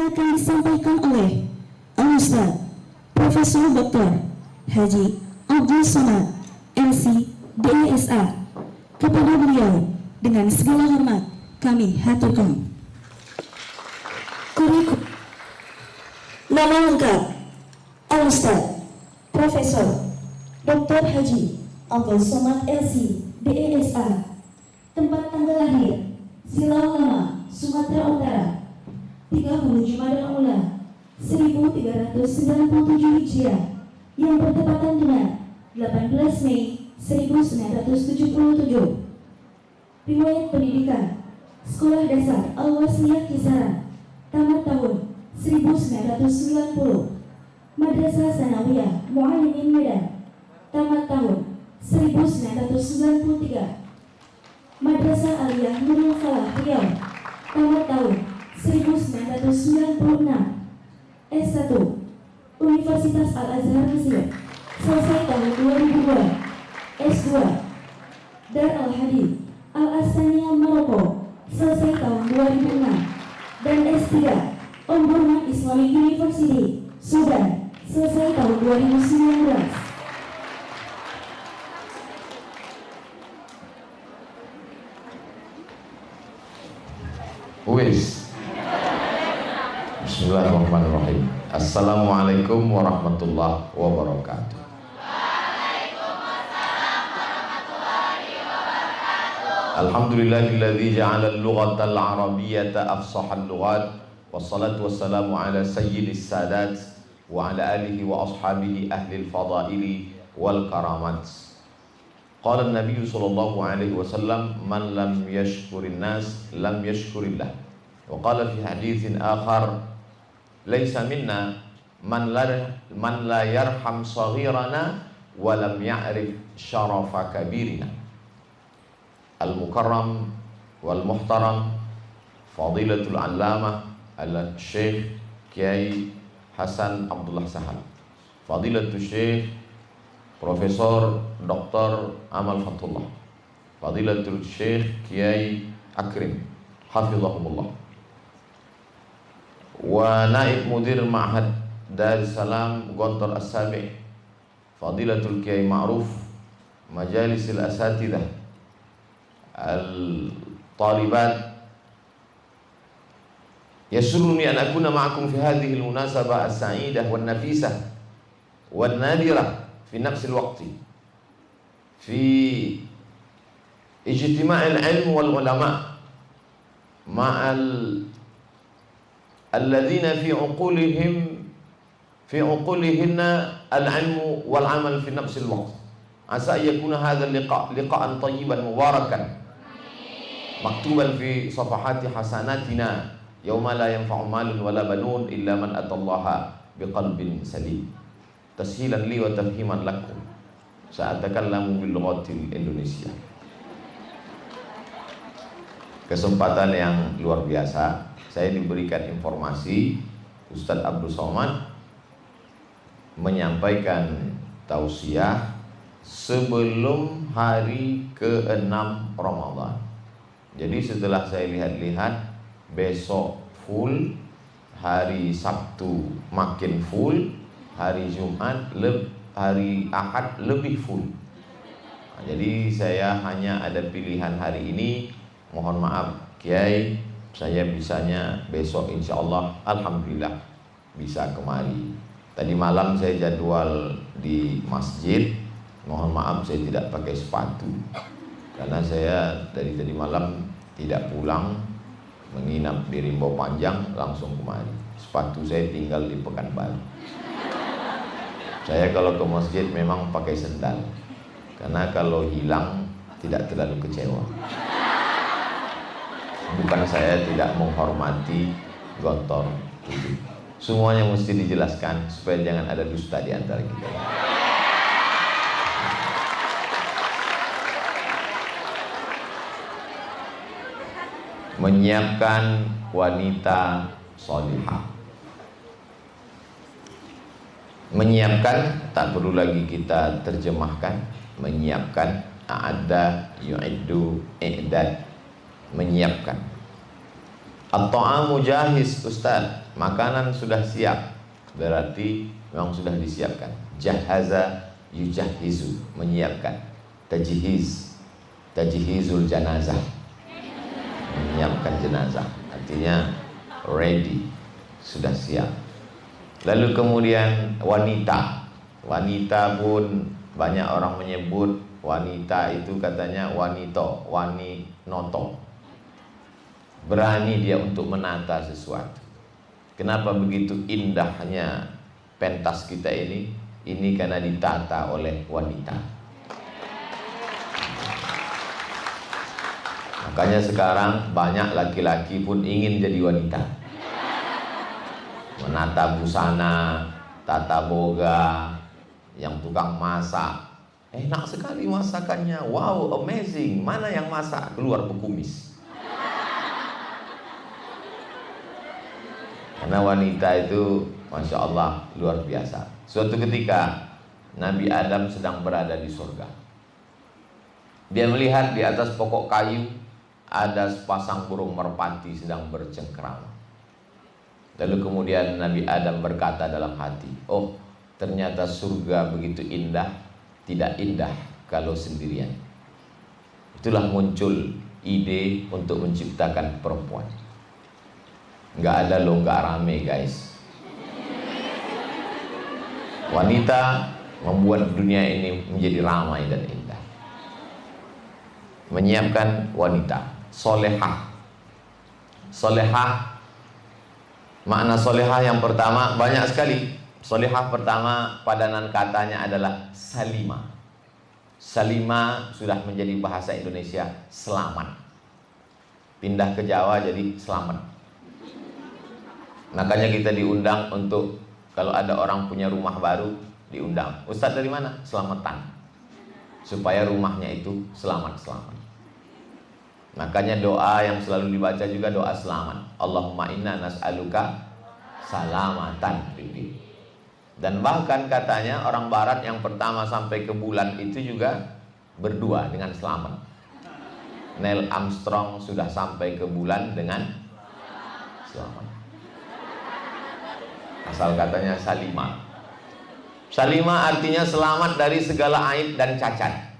akan disampaikan oleh Al-Ustaz Profesor Dr. Haji Abdul Somad, MC, DSA. Kepada beliau, dengan segala hormat, kami haturkan. Nama lengkap Al-Ustaz Profesor Dr. Haji Abdul Somad, LC, DSA. Tempat tanggal lahir Silau Lama, Sumatera Utara, 30 Jumadil Ula 1397 Hijriah, yang bertepatan dengan 18 Mei 1977. Riwayat pendidikan: Sekolah Dasar Al-Wasliyah Kisaran, tamat tahun 1990. Madrasah Sanawiyah Muallimin Medan, tamat tahun 1993. Madrasah Aliyah Nurul Falah Riau, tamat tahun 1996. S1 Universitas Al-Azhar Mesir, selesai tahun 2002. S2 Dar Al-Hadith Al-Asania Maroko, selesai tahun 2006. Dan S3 Omdurman Islamic University, Sudan, selesai tahun 2019. Bismillahirrahmanirrahim. Assalamualaikum warahmatullahi wabarakatuh. Alhamdulillahilladzi ja'ala al-lughata al-arabiyyata afsahal lughat, wassalatu wassalamu ala sayyidis sadat wa ala alihi wa ashabihi ahli al-fadaili wal karamat. Qala an-nabiy sallallahu alaihi wasallam, man lam yashkurin nas lam yashkurillah. Wa qala fi haditsin akhar, laisa minna man la yarham saghirana wa lam ya'rif syarafa kabirina. Al-Mukarram wal Muhtaram Fadilatul Allamah Al-Syekh Kiai Hasan Abdullah Sahal, Fadilatul Syekh Profesor Dr. Amal Fatullah, Fadilatul Syekh Kiai Akrim Hafizahumullah, wa Naib Mudir Ma'had Darussalam Gontor As-Sabi', Fadilatul Kiai Ma'ruf Majalisil Asatidah Al-Talibat. Yasurruni an akuna ma'akum fi hadhihi al-munasabah as-sa'idah wan nafisah wan nadirah fi nafs al-waqti fi ijtima' al-ilm wal ulama' ma'al alladhina fi uqulihinna al-ilm wal 'amal fi nafs al-waqt. Asa yakuna hadha al-liqa' liqa'an tayyiban mubarakan maktuban fi safahati hasanatina yauma la yanfa'u malun wala banun illa man atallaha biqalbin salim. Tashilan li wa tafhiman lakum sa'atakallamu bil lughatil Indonesia. Kesempatan yang luar biasa, saya diberikan informasi Ustadz Abdul Somad menyampaikan tausiah sebelum hari ke-6 Ramadan. Jadi setelah saya lihat-lihat, besok full, hari Sabtu makin full, hari Jumat, hari Ahad lebih full. Nah, jadi saya hanya ada pilihan hari ini. Mohon maaf Kiai, saya bisanya besok insya Allah, alhamdulillah bisa kemari. Tadi malam saya jadwal di masjid. Mohon maaf saya tidak pakai sepatu karena saya dari tadi malam tidak pulang, menginap di Rimbo Panjang, langsung kemari. Sepatu saya tinggal di Pekanbaru. Saya kalau ke masjid memang pakai sendal, karena kalau hilang tidak terlalu kecewa. Bukan saya tidak menghormati Gontor itu. Semuanya mesti dijelaskan supaya jangan ada dusta di antara kita. Menyiapkan wanita solihah. Menyiapkan tak perlu lagi kita terjemahkan. Menyiapkan, a'adda, yu'iddu, i'dad. Menyiapkan. At-ta'amu jahiz Ustaz. Makanan sudah siap, berarti memang sudah disiapkan. Jahaza yujahizu, menyiapkan. Tajhizul janazah, menyiapkan jenazah, artinya ready, sudah siap. Lalu kemudian wanita pun banyak orang menyebut wanita itu katanya wanito, waninoto, berani dia untuk menata sesuatu. Kenapa begitu indahnya pentas kita ini? Ini karena ditata oleh wanita. Makanya sekarang banyak laki-laki pun ingin jadi wanita, menata busana, tata boga, yang tukang masak. Enak sekali masakannya, wow, amazing. Mana yang masak? Keluar pekumis. Karena wanita itu Masya Allah luar biasa. Suatu ketika Nabi Adam sedang berada di surga. Dia melihat di atas pokok kayu ada sepasang burung merpati sedang bercengkrama. Lalu kemudian Nabi Adam berkata dalam hati, oh ternyata surga begitu indah. Tidak indah kalau sendirian. Itulah muncul ide untuk menciptakan perempuan. Nggak ada lo, nggak rame guys. Wanita membuat dunia ini menjadi ramai dan indah. Menyiapkan wanita solehah. Solehah, makna solehah yang pertama banyak sekali. Solehah pertama padanan katanya adalah salimah. Salimah sudah menjadi bahasa Indonesia selamat. Pindah ke Jawa jadi selamat. Makanya kita diundang untuk kalau ada orang punya rumah baru diundang. Ustadz dari mana? Selamatan. Supaya rumahnya itu selamat-selamat. Makanya doa yang selalu dibaca juga doa selamat. Allahumma inna nas'aluka salamatan. Dan bahkan katanya orang barat yang pertama sampai ke bulan itu juga berdua dengan selamat. Neil Armstrong sudah sampai ke bulan dengan selamat. Asal katanya salimah. Salimah artinya selamat dari segala aib dan cacat.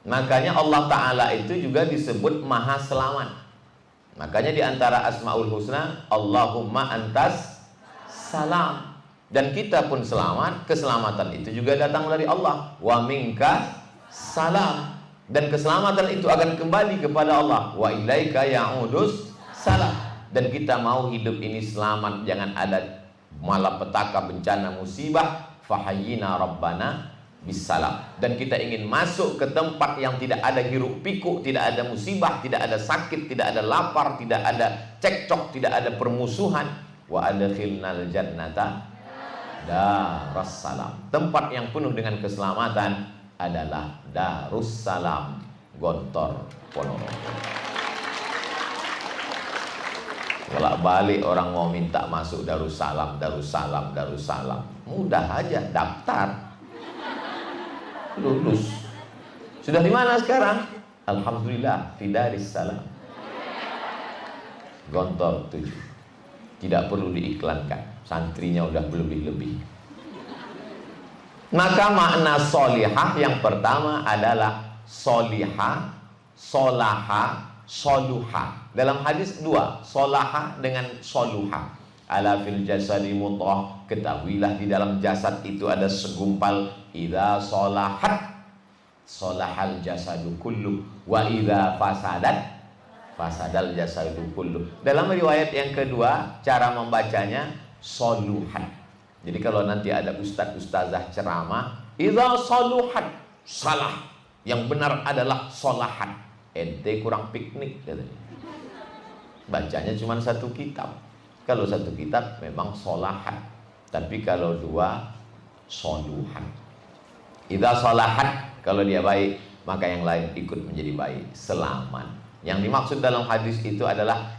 Makanya Allah Ta'ala itu juga disebut maha selamat. Makanya di antara Asmaul Husna, Allahumma antas salam. Dan kita pun selamat. Keselamatan itu juga datang dari Allah. Wa minka salam. Dan keselamatan itu akan kembali kepada Allah. Wa ilaika ya'udus salam. Dan kita mau hidup ini selamat, jangan ada malapetaka, bencana, musibah. Fahayyina rabbana bisalam. Dan kita ingin masuk ke tempat yang tidak ada hiruk pikuk, tidak ada musibah, tidak ada sakit, tidak ada lapar, tidak ada cekcok, tidak ada permusuhan. Wa adkhilnal jannata darussalam. Tempat yang penuh dengan keselamatan adalah Darussalam, Gontor Ponorogo. Kalau balik orang mau minta masuk Darussalam, Darussalam, Darussalam, mudah aja, daftar, lulus. Sudah di mana sekarang? Alhamdulillah, di Darussalam, Gontor 7. Tidak perlu diiklankan, santrinya udah berlebih-lebih. Maka makna solihah yang pertama adalah solihah, solaha, soluha. Dalam hadis dua, solaha dengan soluha. Ala fil jasadi mudghah, ketahuilah di dalam jasad itu ada segumpal. Idza solahat solahal jasadu kullu, wa idza fasadat fasadal jasadu kullu. Dalam riwayat yang kedua, cara membacanya soluhat. Jadi kalau nanti ada ustaz-ustazah ceramah, idza soluhat, salah. Yang benar adalah solahat. Ente kurang piknik katanya. Bacanya cuma satu kitab. Kalau satu kitab memang solahat, tapi kalau dua soluhat. Idza solahat, kalau dia baik, maka yang lain ikut menjadi baik, selamat. Yang dimaksud dalam hadis itu adalah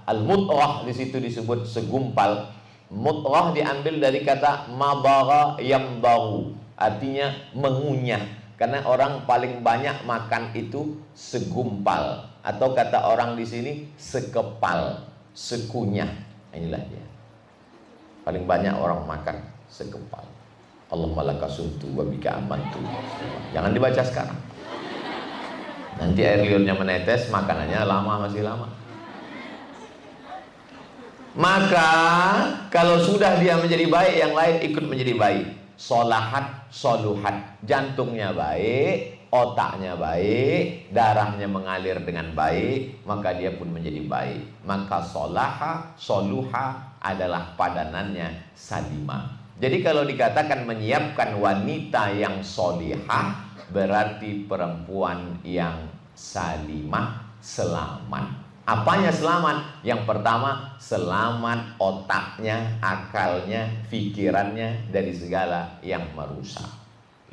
al-mudghah. Di situ disebut segumpal. Mudghah diambil dari kata madagha yamdaghu, artinya mengunyah. Karena orang paling banyak makan itu segumpal, atau kata orang di sini sekepal, sekunyah. Inilah dia. Paling banyak orang makan sekepal. Allahumma laka sumtu wa bika amantu. Jangan dibaca sekarang. Nanti air liurnya menetes, makanannya lama, masih lama. Maka kalau sudah dia menjadi baik, yang lain ikut menjadi baik. Solahat, soluhat, jantungnya baik, otaknya baik, darahnya mengalir dengan baik, maka dia pun menjadi baik. Maka solaha, soluha adalah padanannya salimah. Jadi kalau dikatakan menyiapkan wanita yang solihah, berarti perempuan yang salimah, selamat. Apanya selamat? Yang pertama, selamat otaknya, akalnya, pikirannya dari segala yang merusak.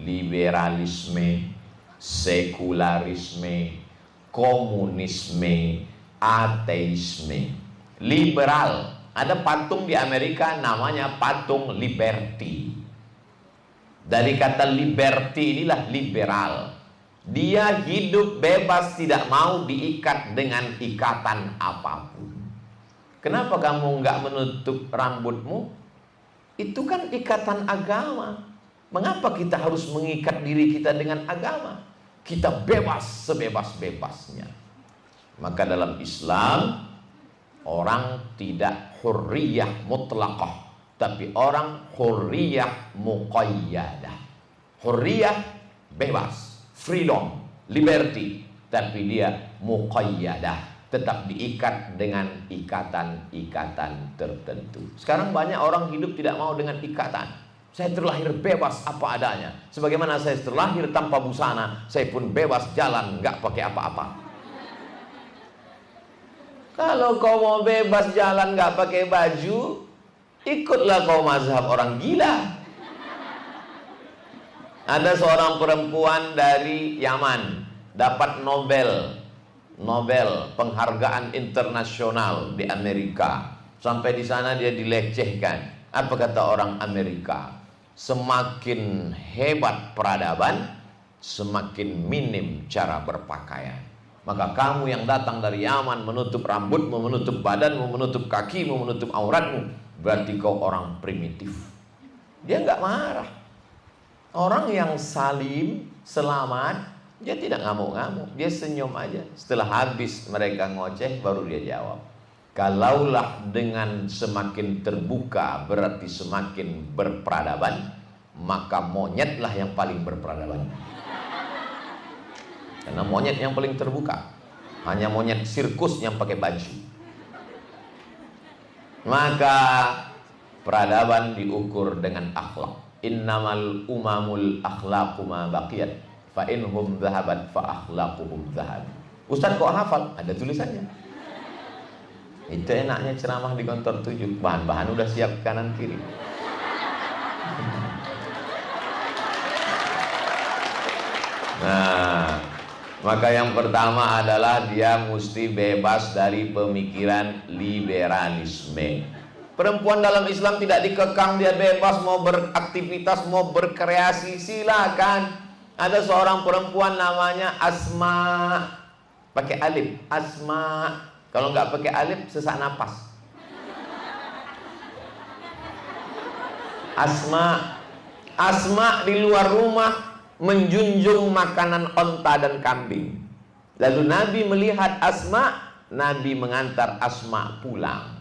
Liberalisme, sekularisme, komunisme, ateisme. Liberal, ada patung di Amerika namanya patung Liberty. Dari kata liberty inilah liberal. Dia hidup bebas, tidak mau diikat dengan ikatan apapun. Kenapa kamu nggak menutup rambutmu? Itu kan ikatan agama. Mengapa kita harus mengikat diri kita dengan agama? Kita bebas sebebas-bebasnya. Maka dalam Islam, orang tidak hurriyah mutlaqah, tapi orang hurriyah muqayyadah. Hurriyah bebas, freedom, liberty, tapi dia muqayyadah, tetap diikat dengan ikatan-ikatan tertentu. Sekarang banyak orang hidup tidak mau dengan ikatan. Saya terlahir bebas apa adanya. Sebagaimana saya terlahir tanpa busana, saya pun bebas jalan nggak pakai apa-apa. Kalau kau mau bebas jalan nggak pakai baju, ikutlah kau mazhab orang gila. Ada seorang perempuan dari Yaman dapat Nobel penghargaan internasional di Amerika. Sampai di sana dia dilecehkan. Apa kata orang Amerika? Semakin hebat peradaban, semakin minim cara berpakaian. Maka kamu yang datang dari Yaman menutup rambutmu, menutup badanmu, menutup kakimu, menutup auratmu, berarti kau orang primitif. Dia nggak marah. Orang yang salim, selamat, dia tidak ngamuk-ngamuk, dia senyum aja. Setelah habis mereka ngoceh, baru dia jawab. Kalaulah dengan semakin terbuka berarti semakin berperadaban, maka monyetlah yang paling berperadaban. Karena monyet yang paling terbuka, hanya monyet sirkus yang pakai baju. Maka peradaban diukur dengan akhlak. Innamal umamul akhlaqu ma baqiyat fa inhum dhahabat fa akhlaquhum dhahab. Ustaz kok hafal? Ada tulisannya. Itu enaknya ceramah di kantor 7. Bahan-bahan udah siap kanan kiri. Nah, maka yang pertama adalah dia mesti bebas dari pemikiran liberalisme. Perempuan dalam Islam tidak dikekang, dia bebas mau beraktivitas, mau berkreasi, silakan. Ada seorang perempuan namanya Asma, pakai alif, Asma. Kalau nggak pakai alif sesak napas. Asma di luar rumah menjunjung makanan onta dan kambing. Lalu Nabi melihat Asma, Nabi mengantar Asma pulang.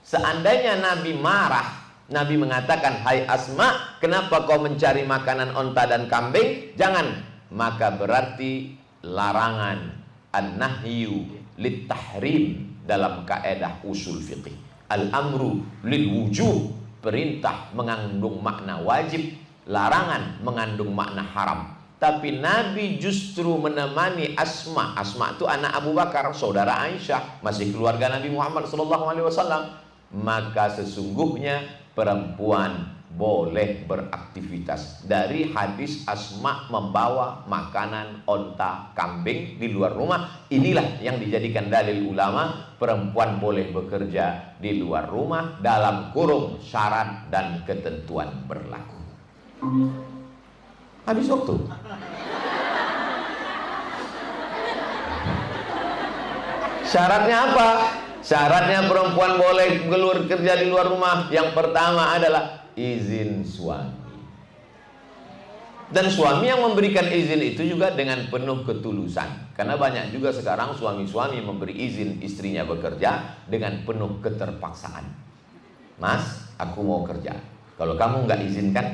Seandainya Nabi marah, Nabi mengatakan, hai Asma, kenapa kau mencari makanan onta dan kambing? Jangan. Maka berarti larangan, an-nahyu lit-tahrim dalam kaedah usul fiqih. Al-amru lil-wujuh, perintah mengandung makna wajib, larangan mengandung makna haram. Tapi Nabi justru menemani Asma. Asma itu anak Abu Bakar, saudara Aisyah, masih keluarga Nabi Muhammad SAW. Maka sesungguhnya perempuan boleh beraktivitas. Dari hadis Asma membawa makanan onta kambing di luar rumah, inilah yang dijadikan dalil ulama, perempuan boleh bekerja di luar rumah dalam kurung syarat dan ketentuan berlaku. Habis waktu. Syaratnya apa? Syaratnya perempuan boleh keluar kerja di luar rumah, yang pertama adalah izin suami. Dan suami yang memberikan izin itu juga dengan penuh ketulusan. Karena banyak juga sekarang suami-suami memberi izin istrinya bekerja dengan penuh keterpaksaan. Mas, aku mau kerja. Kalau kamu nggak izinkan,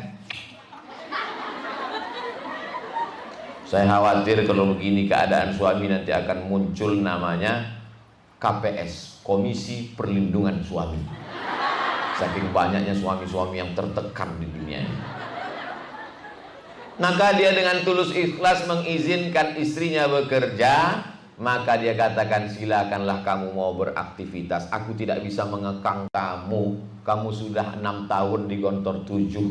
saya khawatir kalau begini keadaan suami nanti akan muncul namanya KPS, Komisi Perlindungan Suami. Saking banyaknya suami-suami yang tertekan di dunia ini. Maka dia dengan tulus ikhlas mengizinkan istrinya bekerja, maka dia katakan, silakanlah kamu mau beraktivitas, aku tidak bisa mengekang kamu. Kamu sudah 6 tahun di Gontor 7.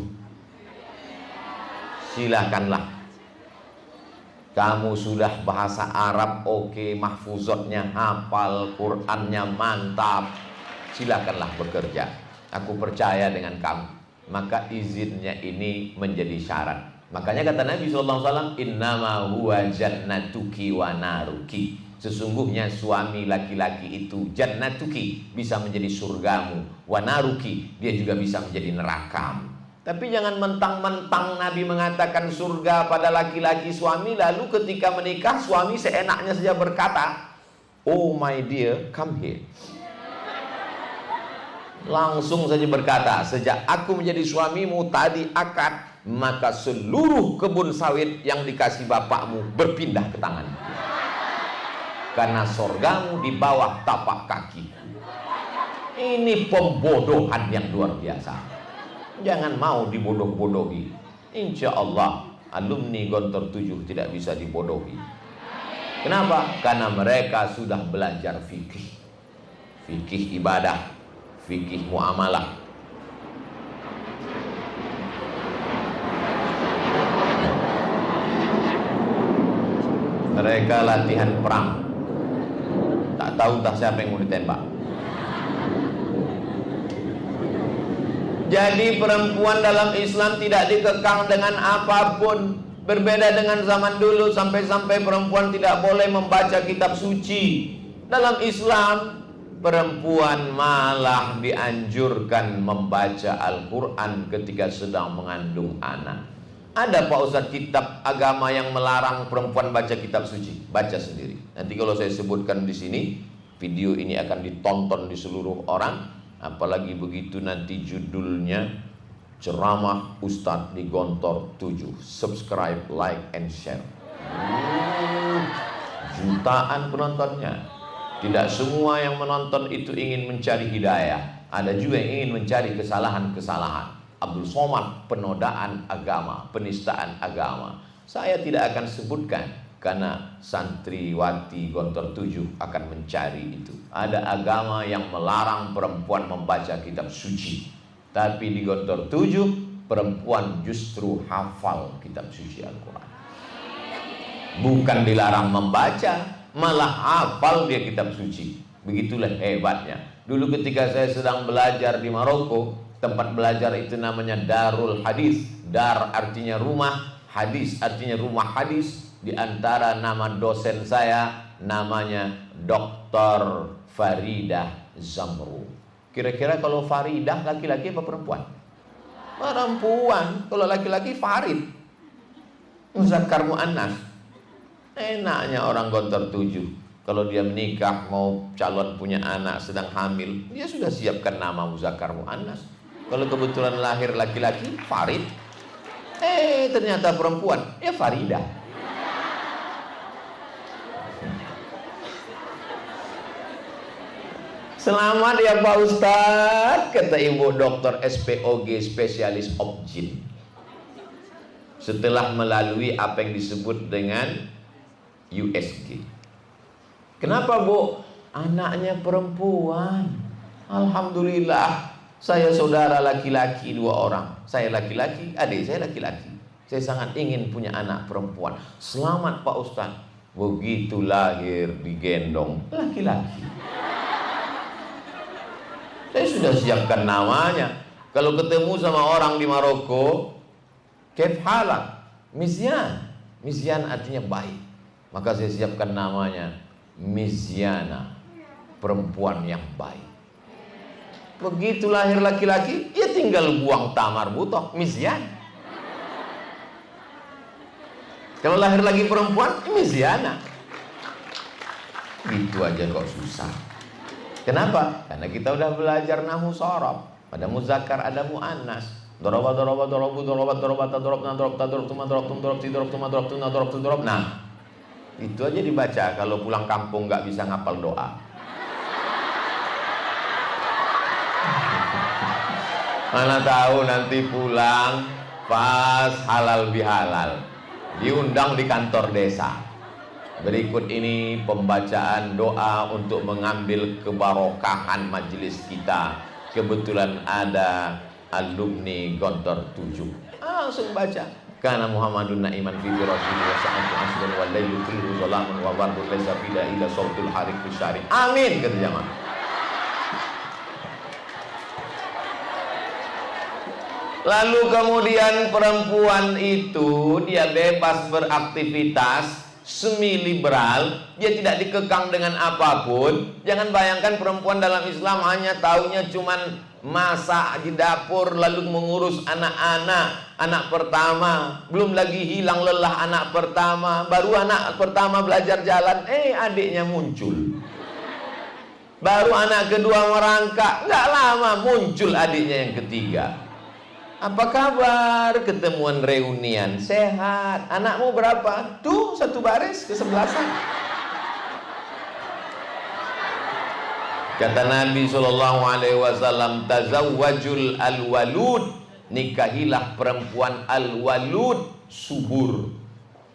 Silakanlah. Kamu sudah bahasa Arab oke, mahfuzotnya hafal, Qurannya mantap. Silakanlah bekerja. Aku percaya dengan kamu. Maka izinnya ini menjadi syarat. Makanya kata Nabi SAW, innama huwa jannatuki wa naruki. Sesungguhnya suami laki-laki itu jannatuki, bisa menjadi surgamu, wa naruki, dia juga bisa menjadi nerakamu. Tapi jangan mentang-mentang Nabi mengatakan surga pada laki-laki suami, lalu ketika menikah suami seenaknya saja berkata, oh my dear, come here. Langsung saja berkata, sejak aku menjadi suamimu tadi akad, maka seluruh kebun sawit yang dikasih bapakmu berpindah ke tangan. Karena sorgamu di bawah tapak kaki. Ini pembodohan yang luar biasa. Jangan mau dibodoh-bodohi. Insya Allah alumni Gontor 7 tidak bisa dibodohi. Kenapa? Karena mereka sudah belajar fikih. Fikih ibadah, fikih muamalah. Mereka latihan perang. Tak tahu entah siapa yang mau ditembak. Jadi perempuan dalam Islam tidak dikekang dengan apapun. Berbeda dengan zaman dulu, sampai-sampai perempuan tidak boleh membaca kitab suci. Dalam Islam, perempuan malah dianjurkan membaca Al-Quran ketika sedang mengandung anak. Ada Pak Ustadz kitab agama yang melarang perempuan baca kitab suci? Baca sendiri. Nanti kalau saya sebutkan di sini, video ini akan ditonton di seluruh orang. Apalagi begitu nanti judulnya ceramah Ustadz di Gontor 7. Subscribe, like, and share. Jutaan penontonnya. Tidak semua yang menonton itu ingin mencari hidayah. Ada juga yang ingin mencari kesalahan-kesalahan. Abdul Somad, penodaan agama, penistaan agama. Saya tidak akan sebutkan karena santriwati Gontor 7 akan mencari itu. Ada agama yang melarang perempuan membaca kitab suci. Tapi di Gontor 7 perempuan justru hafal kitab suci Al-Quran. Bukan dilarang membaca, malah hafal dia kitab suci. Begitulah hebatnya. Dulu ketika saya sedang belajar di Maroko, tempat belajar itu namanya Darul Hadis. Dar artinya rumah, hadis artinya rumah hadis. Di antara nama dosen saya namanya Dr. Faridah Zamru. Kira-kira kalau Faridah laki-laki apa perempuan? Perempuan. Kalau laki-laki Farid, muzakkar muannas. Enaknya orang Gontor 7, kalau dia menikah mau calon punya anak sedang hamil, dia sudah siapkan nama muzakkar muannas. Kalau kebetulan lahir laki-laki, Farid. Ternyata perempuan, ya Faridah. Selamat ya Pak Ustadz, kata Ibu Dokter SPOG, spesialis objin. Setelah melalui apa yang disebut dengan USG. Kenapa Bu? Anaknya perempuan. Alhamdulillah. Saya saudara laki-laki 2 orang. Saya laki-laki, adik saya laki-laki. Saya sangat ingin punya anak perempuan. Selamat Pak Ustadz. Begitu lahir digendong laki-laki. Saya sudah siapkan namanya. Kalau ketemu sama orang di Maroko, kef halak, Mizyan. Mizyan artinya baik. Maka saya siapkan namanya Mizyana. perempuan yang baik. Begitu lahir laki-laki, ya tinggal buang tamar butoh, misyan. Kalau lahir lagi perempuan, misyana. Gitu aja kok susah. Kenapa? Karena kita udah belajar nahu sorob. Ada muzakkar, ada muannas. Doroba, doroba, dorobu, dorobat, dorobat, dorob, nadorob, tadorob, tuma, dorob, tum, dorob, tidorob, tuma, dorob, tuna, dorob, tum, dorob. Nah, itu aja dibaca kalau pulang kampung nggak bisa ngapal doa. Mana tahu nanti pulang pas halal bihalal, diundang di kantor desa. Berikut ini pembacaan doa untuk mengambil kebarokahan majelis kita. Kebetulan ada alumni Gontor 7. Langsung baca. Kana Muhammadun na'iman fi firashihi wa sa'atu asdan wal lailu kullu zalamun wa bardun laysa fi ila sautul harik syari. Amin kata jamaah. Lalu kemudian perempuan itu dia bebas beraktivitas, semi liberal, dia tidak dikekang dengan apapun. Jangan bayangkan perempuan dalam Islam hanya taunya cuman masak di dapur lalu mengurus anak-anak. Anak pertama, belum lagi hilang lelah anak pertama, baru anak pertama belajar jalan, adiknya muncul. Baru anak kedua merangkak, nggak lama muncul adiknya yang ketiga. Apa kabar? Ketemuan reunian. Sehat. Anakmu berapa? Tuh, satu baris kesebelasan. Kata Nabi SAW, tazawwajul al-walud, nikahilah perempuan al-walud, subur.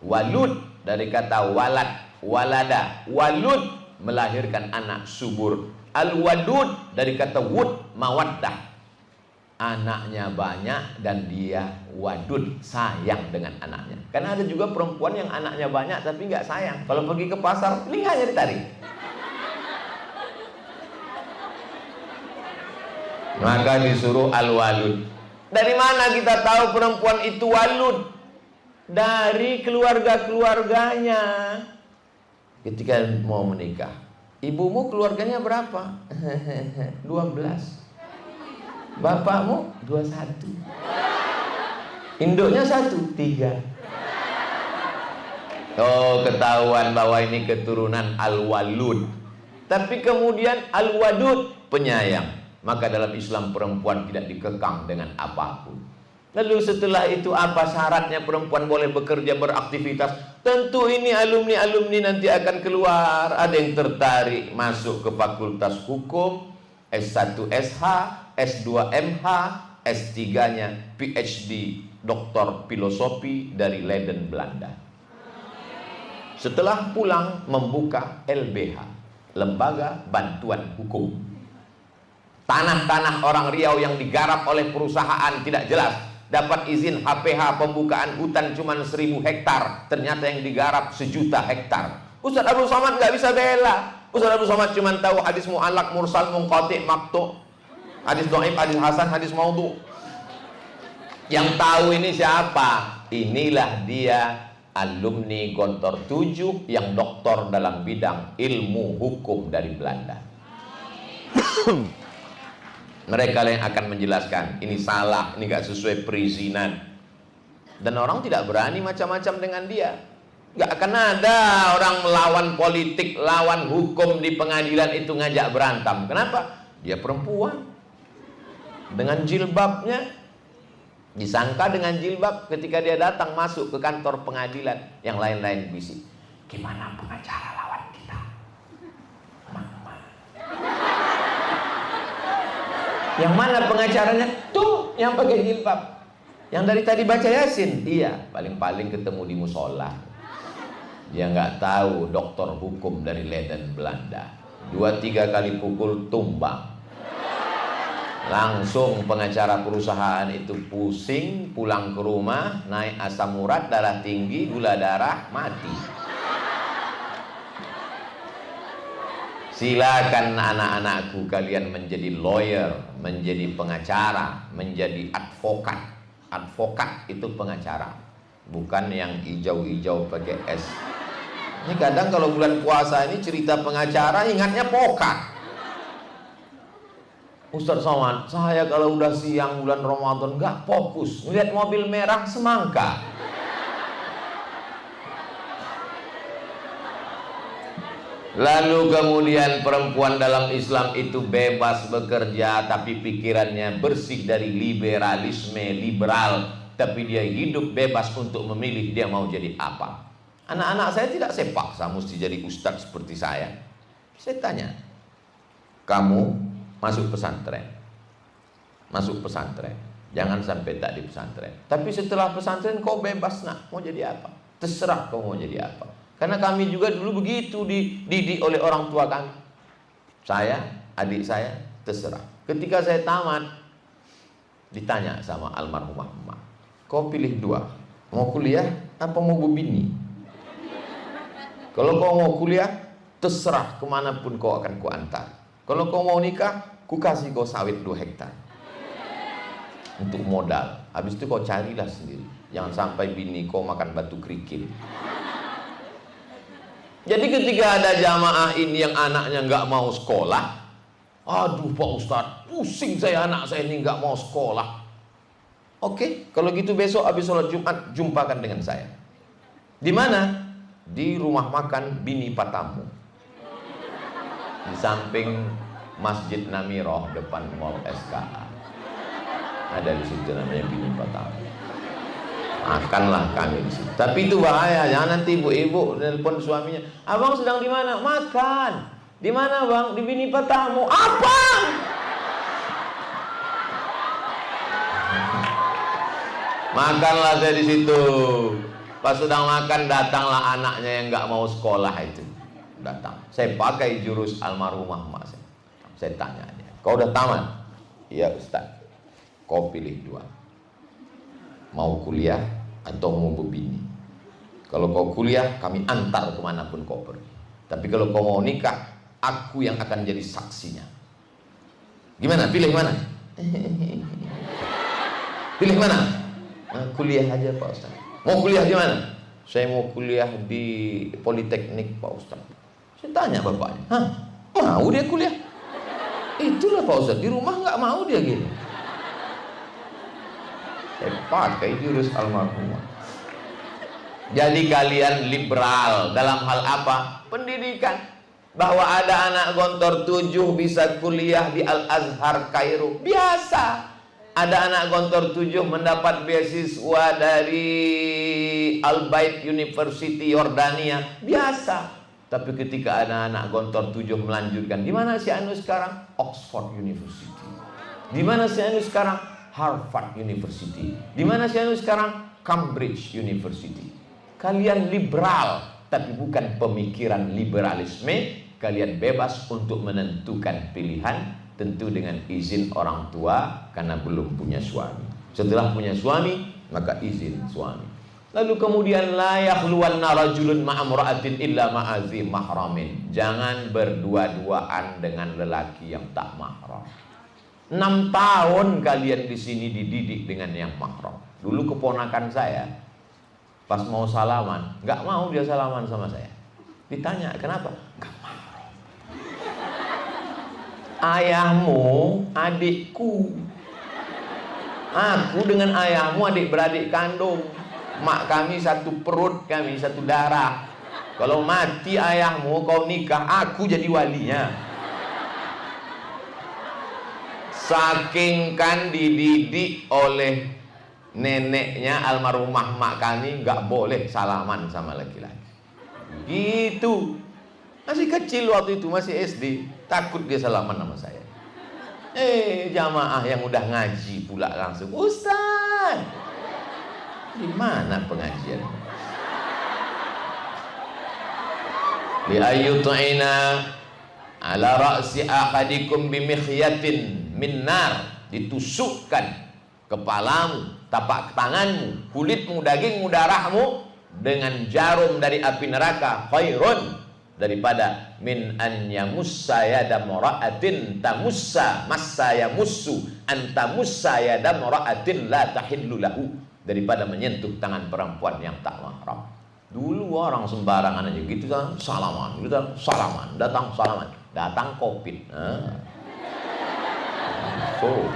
Walud dari kata walad, walada. Walud melahirkan anak subur. Al-wadud dari kata wud, mawaddah. Anaknya banyak dan dia wadud, sayang dengan anaknya. Karena ada juga perempuan yang anaknya banyak tapi nggak sayang. Kalau pergi ke pasar, telinganya ditarik. Maka disuruh al-walud. Dari mana kita tahu perempuan itu walud? Dari keluarga-keluarganya. Ketika mau menikah, ibumu keluarganya berapa? 12. Bapakmu 21. Induknya 1, 3. Oh, ketahuan bahwa ini keturunan al-walud. Tapi kemudian al-wadud, penyayang. Maka dalam Islam perempuan tidak dikekang dengan apapun. Lalu setelah itu apa syaratnya perempuan boleh bekerja, beraktivitas? Tentu ini alumni-alumni nanti akan keluar. Ada yang tertarik masuk ke fakultas hukum, S1 SH, S2 MH, S3-nya PhD Doktor Filosofi dari Leiden, Belanda. Setelah pulang membuka LBH, Lembaga Bantuan Hukum. Tanah-tanah orang Riau yang digarap oleh perusahaan tidak jelas. Dapat izin HPH pembukaan hutan cuma 1000 hektar. Ternyata yang digarap 1 juta hektar. Ustaz Abdul Somad nggak bisa bela. Ustaz Abdul Somad cuma tahu hadis mu'allaq, mursal, munqati, maqtu, hadis dhaif, hadis hasan, hadis maudhu. Yang tahu ini siapa? Inilah dia alumni Gontor 7 yang doktor dalam bidang ilmu hukum dari Belanda. Mereka yang akan menjelaskan ini salah, ini gak sesuai perizinan. Dan orang tidak berani macam-macam dengan dia. Gak akan ada orang melawan politik, lawan hukum di pengadilan itu ngajak berantem. Kenapa? Dia perempuan. Dengan jilbabnya, disangka dengan jilbab ketika dia datang masuk ke kantor pengadilan. Yang lain-lain bisik, gimana pengacara lawan kita? Mama. Yang mana pengacaranya? Tuh, yang pakai jilbab. Yang dari tadi baca Yasin. Iya, paling-paling ketemu di musola. Dia nggak tahu doktor hukum dari Leiden, Belanda. 2-3 kali pukul tumbang. Langsung pengacara perusahaan itu pusing, pulang ke rumah, naik asam urat, darah tinggi, gula darah, mati. Silakan anak-anakku kalian menjadi lawyer, menjadi pengacara, menjadi advokat. Advokat itu pengacara, bukan yang hijau-hijau pakai es. Ini kadang kalau bulan puasa ini cerita pengacara ingatnya pokat. Ustaz Somad, saya kalau udah siang bulan Ramadan nggak fokus, ngeliat mobil merah semangka. Lalu kemudian perempuan dalam Islam itu bebas bekerja, tapi pikirannya bersih dari liberalisme, liberal, tapi dia hidup bebas untuk memilih dia mau jadi apa. Anak-anak saya tidak saya paksa mesti jadi ustadz seperti saya. Saya tanya, kamu masuk pesantren, jangan sampai tak di pesantren. Tapi setelah pesantren kau bebas nak, mau jadi apa? Terserah kau mau jadi apa. Karena kami juga dulu begitu dididik oleh orang tua kami. Saya, adik saya, terserah. Ketika saya tamat, ditanya sama almarhumah emak, kau pilih dua, mau kuliah apa mau berbini? Kalau kau mau kuliah, terserah kemanapun kau akan kuantar. Kalau kau mau nikah, ku kasih kau sawit 2 hektar untuk modal. Habis itu kau carilah sendiri. Jangan sampai bini kau makan batu kerikil. Jadi ketika ada jamaah ini yang anaknya nggak mau sekolah, aduh Pak Ustadz, pusing saya, anak saya ini nggak mau sekolah. Oke, kalau gitu besok habis sholat Jumat jumpakan dengan saya. Di mana? Di rumah makan Bini Patamu, di samping Masjid Namiroh depan Mall SKA. Ada di situ namanya Bini Patamu. Makanlah kami di situ. Tapi itu bahaya, jangan nanti ibu-ibu nelpon suaminya, abang sedang di mana? Makan. Di mana bang? Di Bini Patamu. Apa? Makanlah saya di situ. Pas sedang makan datanglah anaknya yang nggak mau sekolah itu. Datang. Saya pakai jurus almarhumah emak saya. Saya tanya dia, kau udah tamat? Iya Ustaz. Kau pilih 2. Mau kuliah atau mau berbini? Kalau kau kuliah, kami antar kemanapun kau pergi. Tapi kalau kau mau nikah, aku yang akan jadi saksinya. Gimana? Pilih mana? Pilih mana? Kuliah aja Pak Ustaz. Mau kuliah di mana? Saya mau kuliah di Politeknik Pak Ustaz. Saya tanya bapaknya, hah? Mau dia kuliah? Itulah Pak Ustaz, di rumah nggak mau dia gini. Saya pakai jurus almarhumah. Jadi kalian liberal dalam hal apa? Pendidikan. Bahwa ada anak gontor 7 bisa kuliah di Al-Azhar Kairo, biasa. Ada anak gontor 7 mendapat beasiswa dari Al-Bait University Yordania, biasa. Tapi ketika ada anak gontor 7 melanjutkan, di mana si Anu sekarang? Oxford University. Di mana si Anu sekarang? Harvard University. Di mana si Anu sekarang? Cambridge University. Kalian liberal, tapi bukan pemikiran liberalisme. Kalian bebas untuk menentukan pilihan, tentu dengan izin orang tua karena belum punya suami. Setelah punya suami, maka izin suami. Lalu kemudian la yakhluwanna rajulun ma'amra'atin illa ma'azi mahramin. Jangan berdua-duaan dengan lelaki yang tak mahram. 6 tahun kalian di sini dididik dengan yang mahram. Dulu keponakan saya pas mau salaman, nggak mau dia salaman sama saya. Ditanya kenapa? Nggak mahram. Ayahmu adikku, aku dengan ayahmu adik beradik kandung. Mak kami satu perut, kami satu darah. Kalau mati ayahmu kau nikah, aku jadi walinya. Saking kan dididik oleh neneknya almarhumah mak kami, nggak boleh salaman sama laki-laki. Gitu. Masih kecil waktu itu, masih SD, takut dia salaman sama saya. Jamaah yang udah ngaji pula langsung, Ustaz, di mana pengajian? Li ayyut'ina ala ra'si ahadikum bimikhyatin min nar, ditusukkan kepalamu, tapak tanganmu, kulitmu, dagingmu, darahmu dengan jarum dari api neraka, khairun daripada min an yamussa yada mara'atin tamussa massa yamussu antamussa yada mara'atin la tahillu lahu, daripada menyentuh tangan perempuan yang tak mahram. Dulu orang sembarangan aja gitu kan, salaman, gitu kan, salaman, datang salaman, datang Covid. So,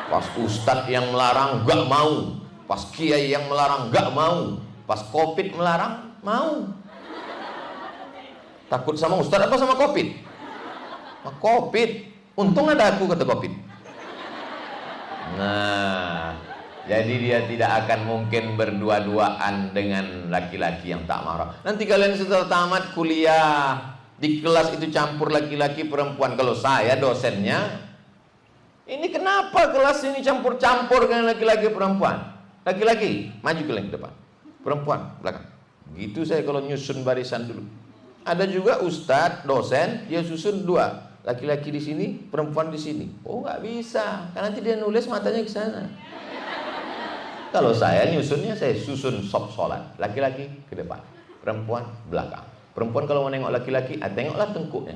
pas ustadz yang melarang gak mau, pas kiai yang melarang gak mau, pas covid melarang mau. Takut sama ustadz apa sama covid? Sama covid. Untung ada aku, kata covid. Nah, jadi dia tidak akan mungkin berdua-duaan dengan laki-laki yang tak marah. Nanti kalian setelah tamat kuliah, di kelas itu campur laki-laki perempuan. Kalau saya dosennya, ini kenapa kelas ini campur-campur dengan laki-laki perempuan? Laki-laki, maju ke depan. Perempuan, belakang. Gitu saya kalau nyusun barisan dulu. Ada juga ustadz, dosen, dia susun dua. Laki-laki di sini, perempuan di sini. Oh, nggak bisa, karena nanti dia nulis matanya ke sana. Kalau saya nyusunnya, saya susun sop sholat. Laki-laki ke depan, perempuan belakang. Perempuan kalau mau nengok laki-laki, tengoklah tengkuknya.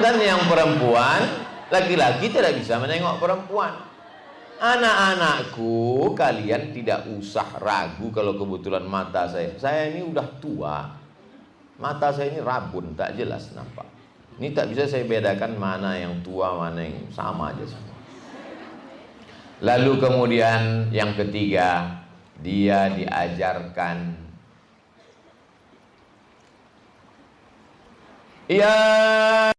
Dan yang perempuan, laki-laki tidak bisa menengok perempuan. Anak-anakku, kalian tidak usah ragu kalau kebetulan mata saya ini udah tua. Mata saya ini rabun, tak jelas nampak. Ini tak bisa saya bedakan mana yang tua, mana yang sama aja semua. Lalu kemudian yang ketiga, dia diajarkan, ya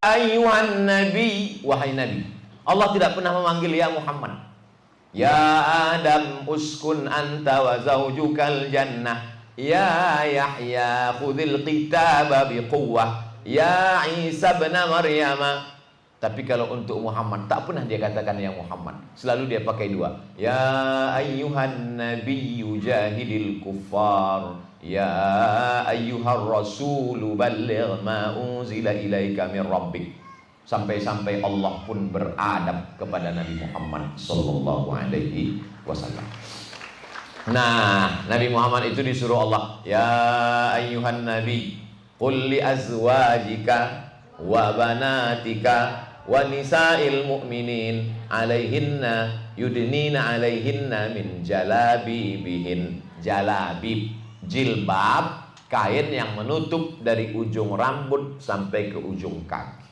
ayyuhan nabi, wahai nabi. Allah tidak pernah memanggil ya Muhammad. Ya Adam uskun anta wa zaujukal jannah. Ya Yahya khudhil kitaba biquwwah. Ya Isa bin Maryam. Tapi kalau untuk Muhammad tak pernah dia katakan ya Muhammad. Selalu dia pakai dua. Ya ayyuhan nabiyyu jahidil kuffar. Ya ayyuhar rasulu balligh ma unzila ilaika min rabbik. Sampai-sampai Allah pun beradab kepada Nabi Muhammad sallallahu alaihi wasallam. Nah, Nabi Muhammad itu disuruh Allah, ya ayyuhan nabi, qul li azwajika wa banatika wa nisa'il mu'minin alaihinna yudnina alaihinna min jalabibihin. Jalabib, jilbab, kain yang menutup dari ujung rambut sampai ke ujung kaki.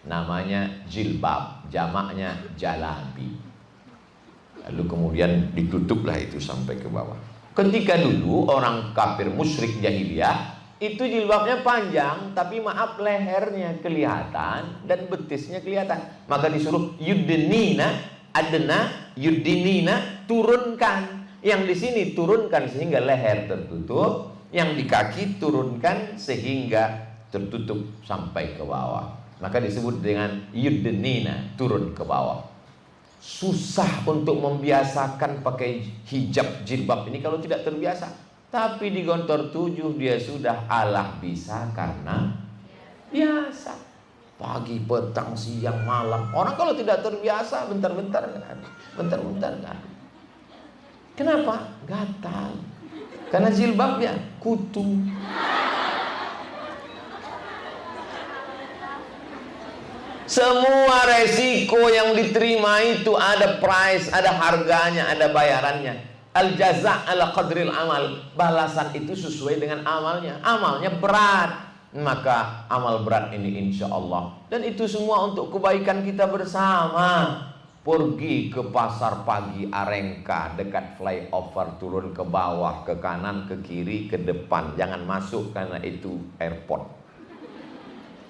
Namanya jilbab, jamaknya jalabib. Lalu kemudian ditutuplah itu sampai ke bawah. Ketika dulu orang kafir musyrik jahiliyah itu jilbabnya panjang, tapi maaf lehernya kelihatan dan betisnya kelihatan. Maka disuruh yudnina, adna, yudnina, turunkan. Yang di sini turunkan sehingga leher tertutup, yang di kaki turunkan sehingga tertutup sampai ke bawah. Maka disebut dengan yudnina, turun ke bawah. Susah untuk membiasakan pakai hijab jilbab ini kalau tidak terbiasa. Tapi di Gontor 7 dia sudah alah bisa karena biasa. Pagi, petang, siang, malam. Orang kalau tidak terbiasa bentar-bentar kan. Bentar-bentar kan. Kenapa? Gatal. Karena jilbabnya kutu. Semua resiko yang diterima itu ada price, ada harganya, ada bayarannya. Al jaza' ala qadril amal. Balasan itu sesuai dengan amalnya. Amalnya berat, maka amal berat ini insya Allah. Dan itu semua untuk kebaikan kita bersama. Pergi ke pasar pagi Arengka, dekat flyover, turun ke bawah, ke kanan, ke kiri, ke depan. Jangan masuk karena itu airport.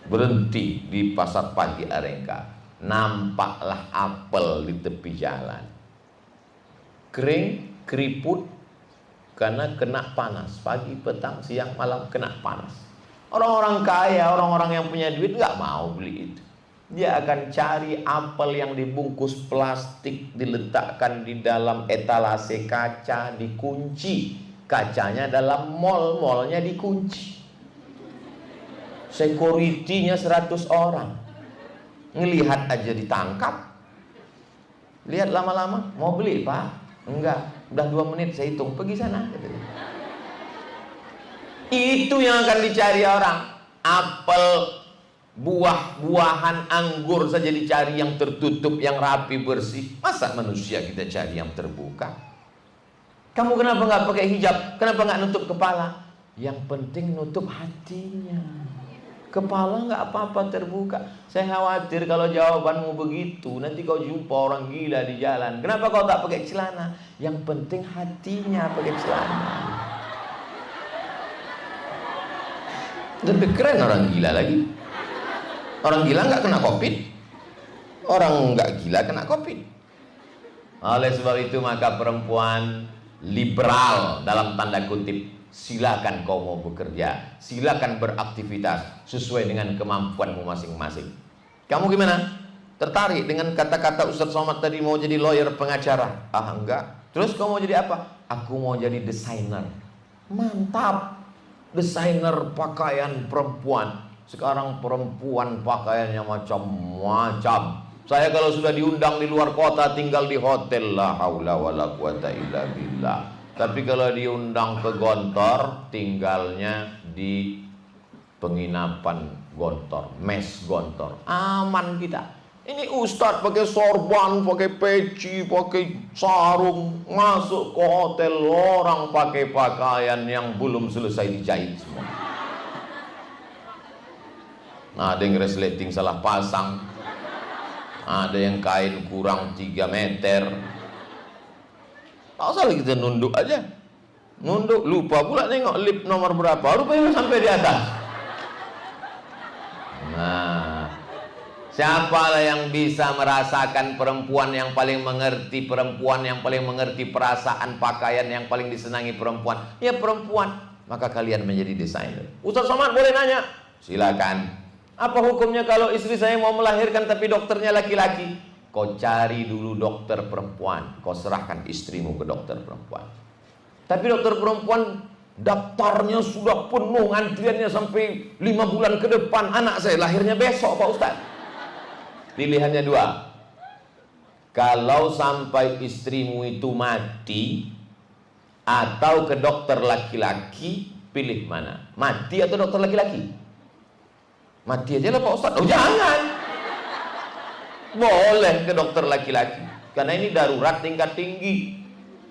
Berhenti di pasar pagi Arengka, nampaklah apel di tepi jalan, kering, keriput karena kena panas. Pagi, petang, siang, malam kena panas. Orang-orang kaya, orang-orang yang punya duit nggak mau beli itu. Dia akan cari apel yang dibungkus plastik, diletakkan di dalam etalase kaca, dikunci. Kacanya dalam mall-mallnya dikunci. Security-nya 100 orang. Ngelihat aja ditangkap. Lihat lama-lama, mau beli Pak? Enggak, udah 2 menit saya hitung, pergi sana. Itu yang akan dicari orang. Apel, buah-buahan, anggur saja dicari yang tertutup, yang rapi, bersih. Masa manusia kita cari yang terbuka? Kamu kenapa nggak pakai hijab? Kenapa nggak nutup kepala? Yang penting nutup hatinya. Kepala nggak apa-apa terbuka. Saya khawatir kalau jawabanmu begitu, nanti kau jumpa orang gila di jalan. Kenapa kau tak pakai celana? Yang penting hatinya pakai celana. Lebih keren orang gila lagi. Orang gila nggak kena COVID. Orang nggak gila kena COVID. Oleh sebab itu maka perempuan liberal dalam tanda kutip, silakan kau mau bekerja, silakan beraktivitas sesuai dengan kemampuanmu masing-masing. Kamu gimana? Tertarik dengan kata-kata Ustadz Somad tadi mau jadi lawyer pengacara? Ah enggak. Terus kau mau jadi apa? Aku mau jadi desainer. Mantap. Desainer pakaian perempuan. Sekarang perempuan pakaiannya macam-macam. Saya kalau sudah diundang di luar kota tinggal di hotel, la haula wala quwata illa billah. Tapi kalau diundang ke Gontor, tinggalnya di penginapan Gontor, mes Gontor. Aman kita. Ini ustadz pakai sorban, pakai peci, pakai sarung, masuk ke hotel, orang pakai pakaian yang belum selesai dijahit semua. Nah, ada yang resleting salah pasang, ada yang kain kurang 3 meter. Tak usah kita nunduk aja. Nunduk, lupa pula nengok lip nomor berapa. Rupanya sampai di atas. Nah, siapalah yang bisa merasakan perempuan yang paling mengerti perempuan, yang paling mengerti perasaan pakaian, yang paling disenangi perempuan? Ya perempuan. Maka kalian menjadi desainer. Ustaz Somad boleh nanya? Silakan. Apa hukumnya kalau istri saya mau melahirkan tapi dokternya laki-laki? Kau cari dulu dokter perempuan, kau serahkan istrimu ke dokter perempuan. Tapi dokter perempuan daftarnya sudah penuh, antriannya sampai 5 bulan ke depan. Anak saya lahirnya besok Pak Ustaz. Pilihannya 2. Kalau sampai istrimu itu mati atau ke dokter laki-laki, pilih mana? Mati atau dokter laki-laki? Mati aja lah Pak Ustaz. Oh jangan. Boleh ke dokter laki-laki, karena ini darurat tingkat tinggi.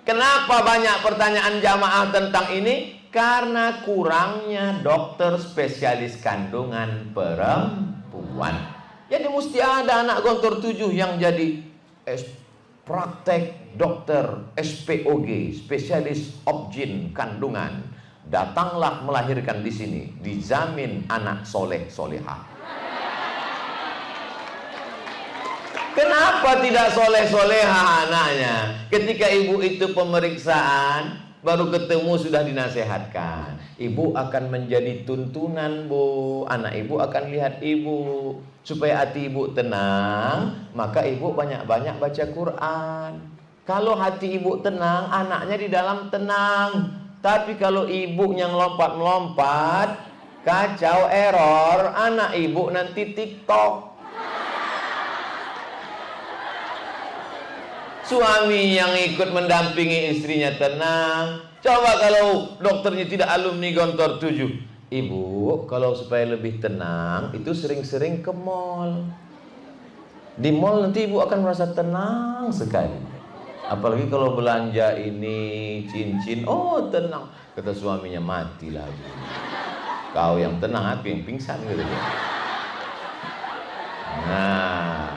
Kenapa banyak pertanyaan jamaah tentang ini? Karena kurangnya dokter spesialis kandungan perempuan. Jadi mesti ada anak Gontor 7 yang jadi praktek dokter SPOG, spesialis obgyn kandungan. Datanglah melahirkan di sini, dijamin anak soleh solehah. Kenapa tidak soleh-soleha anaknya? Ketika ibu itu pemeriksaan, baru ketemu sudah dinasehatkan. Ibu akan menjadi tuntunan, Bu. Anak ibu akan lihat ibu. Supaya hati ibu tenang, maka ibu banyak-banyak baca Quran. Kalau hati ibu tenang, anaknya di dalam tenang. Tapi kalau ibunya ngelompat-ngelompat, kacau, error, anak ibu nanti TikTok. Suami yang ikut mendampingi istrinya tenang. Coba kalau dokternya tidak alumni Gontor 7. Ibu, kalau supaya lebih tenang, itu sering-sering ke mall. Di mall nanti ibu akan merasa tenang sekali. Apalagi kalau belanja ini cincin, oh tenang. Kata suaminya, mati lagi. Kau yang tenang, aku yang pingsan gitu. Nah,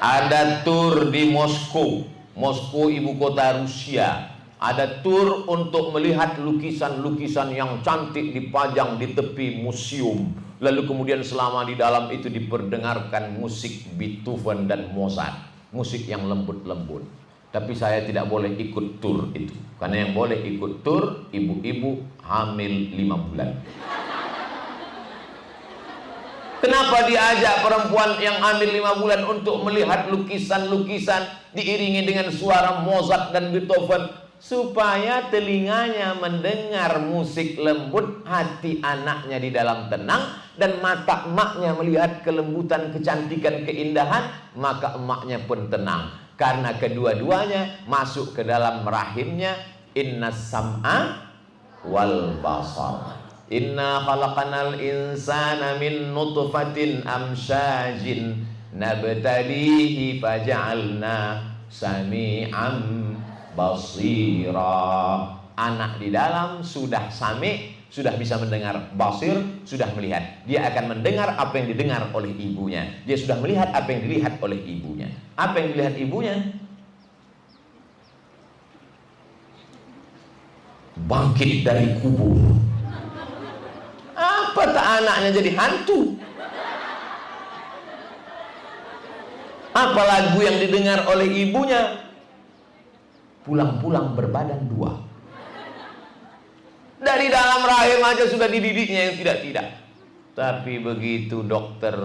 ada tur di Moskow, ibu kota Rusia. Ada tur untuk melihat lukisan-lukisan yang cantik dipajang di tepi museum. Lalu kemudian selama di dalam itu diperdengarkan musik Beethoven dan Mozart, musik yang lembut-lembut. Tapi saya tidak boleh ikut tur itu, karena yang boleh ikut tur ibu-ibu hamil 5 bulan. Kenapa diajak perempuan yang hamil 5 bulan untuk melihat lukisan-lukisan diiringi dengan suara Mozart dan Beethoven? Supaya telinganya mendengar musik lembut, hati anaknya di dalam tenang, dan mata emaknya melihat kelembutan, kecantikan, keindahan, maka emaknya pun tenang. Karena kedua-duanya masuk ke dalam rahimnya. Innas sam'a wal basar. Inna khalaqanal insana min nutfatin amsyajin nabtalihi faja'alna sami'an basira. Anak di dalam sudah sami, sudah bisa mendengar, basir, sudah melihat. Dia akan mendengar apa yang didengar oleh ibunya. Dia sudah melihat apa yang dilihat oleh ibunya. Apa yang dilihat ibunya? Bangkit dari kubur. Apa tak anaknya jadi hantu? Apa lagu yang didengar oleh ibunya? Pulang-pulang berbadan dua. Dari dalam rahim aja sudah dididiknya yang tidak-tidak. Tapi begitu dokter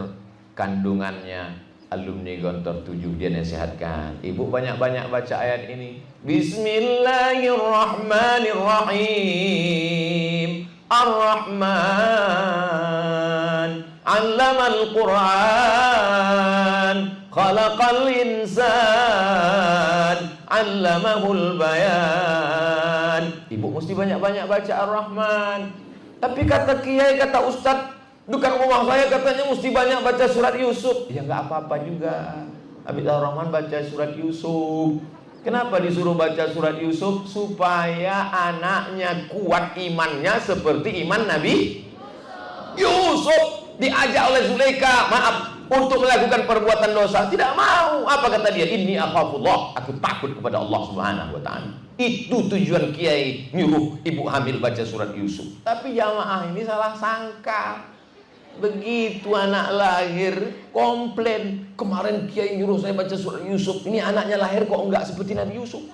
kandungannya alumni Gontor 7 dia nasihatkan, ibu banyak-banyak baca ayat ini. Bismillahirrahmanirrahim. Ar-Rahman 'allamal Qur'an, khalaqal insan, 'allamahul bayan. Ibu mesti banyak-banyak baca Ar-Rahman. Tapi kata kiai, kata ustaz, bukan rumah saya katanya mesti banyak baca surat Yusuf. Ya nggak apa-apa juga. Habis Ar-Rahman baca surat Yusuf. Kenapa disuruh baca surat Yusuf? Supaya anaknya kuat imannya seperti iman Nabi Yusuf. Diajak oleh Zulaikha, maaf, untuk melakukan perbuatan dosa, tidak mau. Apa kata dia? Inni akhafullah, aku takut kepada Allah Subhanahu wa ta'ala. Itu tujuan kiai nyuruh ibu hamil baca surat Yusuf. Tapi jamaah ini salah sangka. Begitu anak lahir, komplain, kemarin kiai nyuruh saya baca surat Yusuf, ini anaknya lahir kok enggak seperti Nabi Yusuf.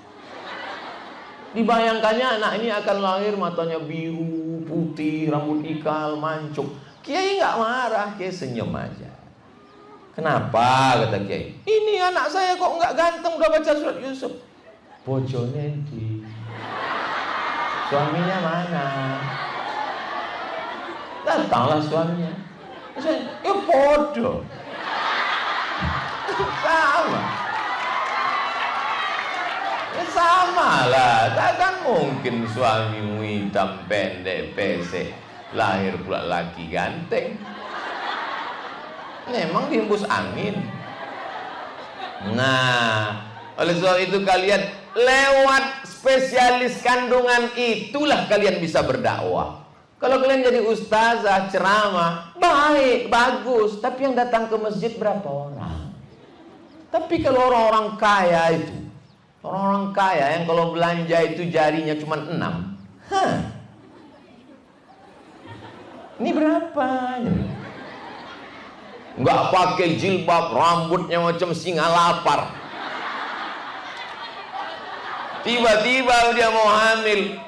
Dibayangkannya anak ini akan lahir matanya biru, putih, rambut ikal, mancung. Kiai nggak marah, kiai senyum aja. Kenapa? Kata kiai, ini anak saya kok nggak ganteng udah baca surat Yusuf. Bojone di suaminya mana? Datanglah suaminya. Ya bodoh. Sama. Ya sama lah. Takkan mungkin suamimu hitam pendek pesek, lahir pula laki ganteng. Memang dihembus angin. Nah, oleh sebab itu kalian lewat spesialis kandungan itulah kalian bisa berdakwah. Kalau kalian jadi ustazah, ceramah, baik, bagus. Tapi yang datang ke masjid berapa orang? Tapi kalau orang-orang kaya itu, orang-orang kaya yang kalau belanja itu jarinya cuma 6. Ini berapa? Nggak pakai jilbab, rambutnya macam singa lapar. Tiba-tiba dia mau hamil.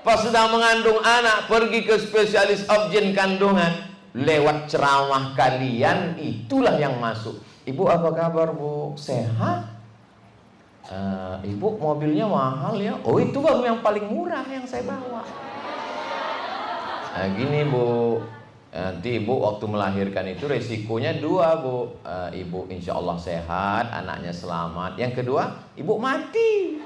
Pas sedang mengandung anak, pergi ke spesialis obgyn kandungan. Lewat ceramah kalian, itulah yang masuk. Ibu apa kabar bu? Sehat? Ibu mobilnya mahal ya? Oh itu baru yang paling murah yang saya bawa. Nah gini bu, nanti ibu waktu melahirkan itu resikonya 2 bu. Ibu insya Allah sehat, anaknya selamat. Yang kedua, ibu mati.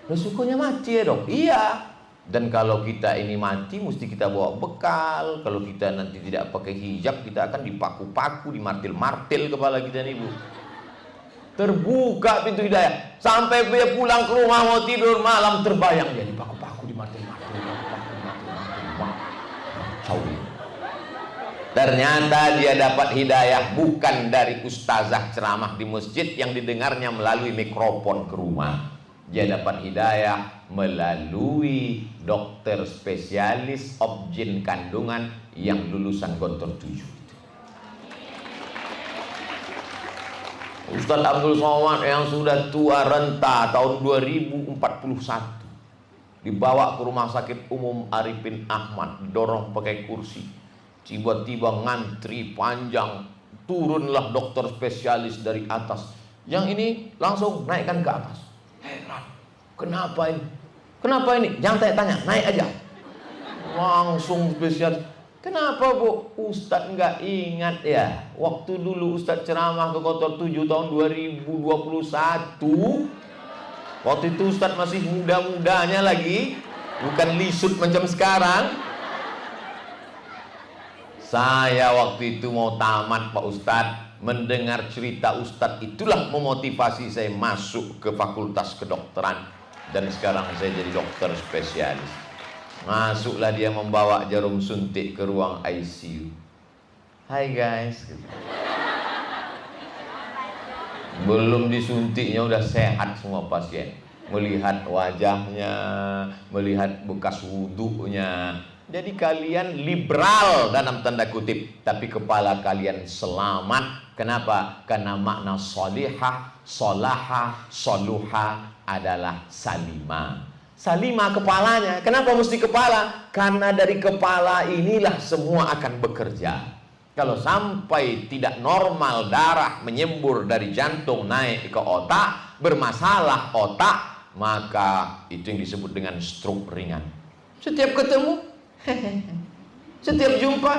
Resikonya mati ya dok? Iya. Dan kalau kita ini mati, mesti kita bawa bekal. Kalau kita nanti tidak pakai hijab, kita akan dipaku-paku, dimartil-martil kepala kita nih bu. Terbuka pintu hidayah. Sampai dia pulang ke rumah mau tidur malam, terbayang dia dipaku-paku, dimartil-martil, ternyata dia dapat hidayah bukan dari ustazah ceramah di masjid yang didengarnya melalui mikrofon ke rumah. Dia dapat hidayah melalui dokter spesialis obgyn kandungan yang lulusan Gontor 7. Ustaz Abdul Somad yang sudah tua renta tahun 2041 dibawa ke rumah sakit umum Arifin Ahmad, didorong pakai kursi. Tiba-tiba ngantri panjang, turunlah dokter spesialis dari atas. Yang ini langsung naikkan ke atas. Heran, kenapa ini? Kenapa ini? Jangan tanya-tanya, naik aja. Langsung spesialis. Kenapa bu? Ustadz nggak ingat ya? Waktu dulu Ustadz ceramah ke Gontor 7 tahun 2021. Waktu itu Ustadz masih muda-mudanya lagi, bukan lisut macam sekarang. Saya waktu itu mau tamat Pak Ustadz, mendengar cerita Ustadz itulah memotivasi saya masuk ke fakultas kedokteran. Dan sekarang saya jadi dokter spesialis. Masuklah dia membawa jarum suntik ke ruang ICU. Hai guys. Belum disuntiknya udah sehat semua pasien. Melihat wajahnya, melihat bekas wudhunya. Jadi kalian liberal dalam tanda kutip, tapi kepala kalian selamat. Kenapa? Karena makna solihah, solaha, soluha adalah salimah. Salimah kepalanya. Kenapa mesti kepala? Karena dari kepala inilah semua akan bekerja. Kalau sampai tidak normal, darah menyembur dari jantung naik ke otak, bermasalah otak, maka itu yang disebut dengan stroke ringan. Setiap ketemu, setiap jumpa,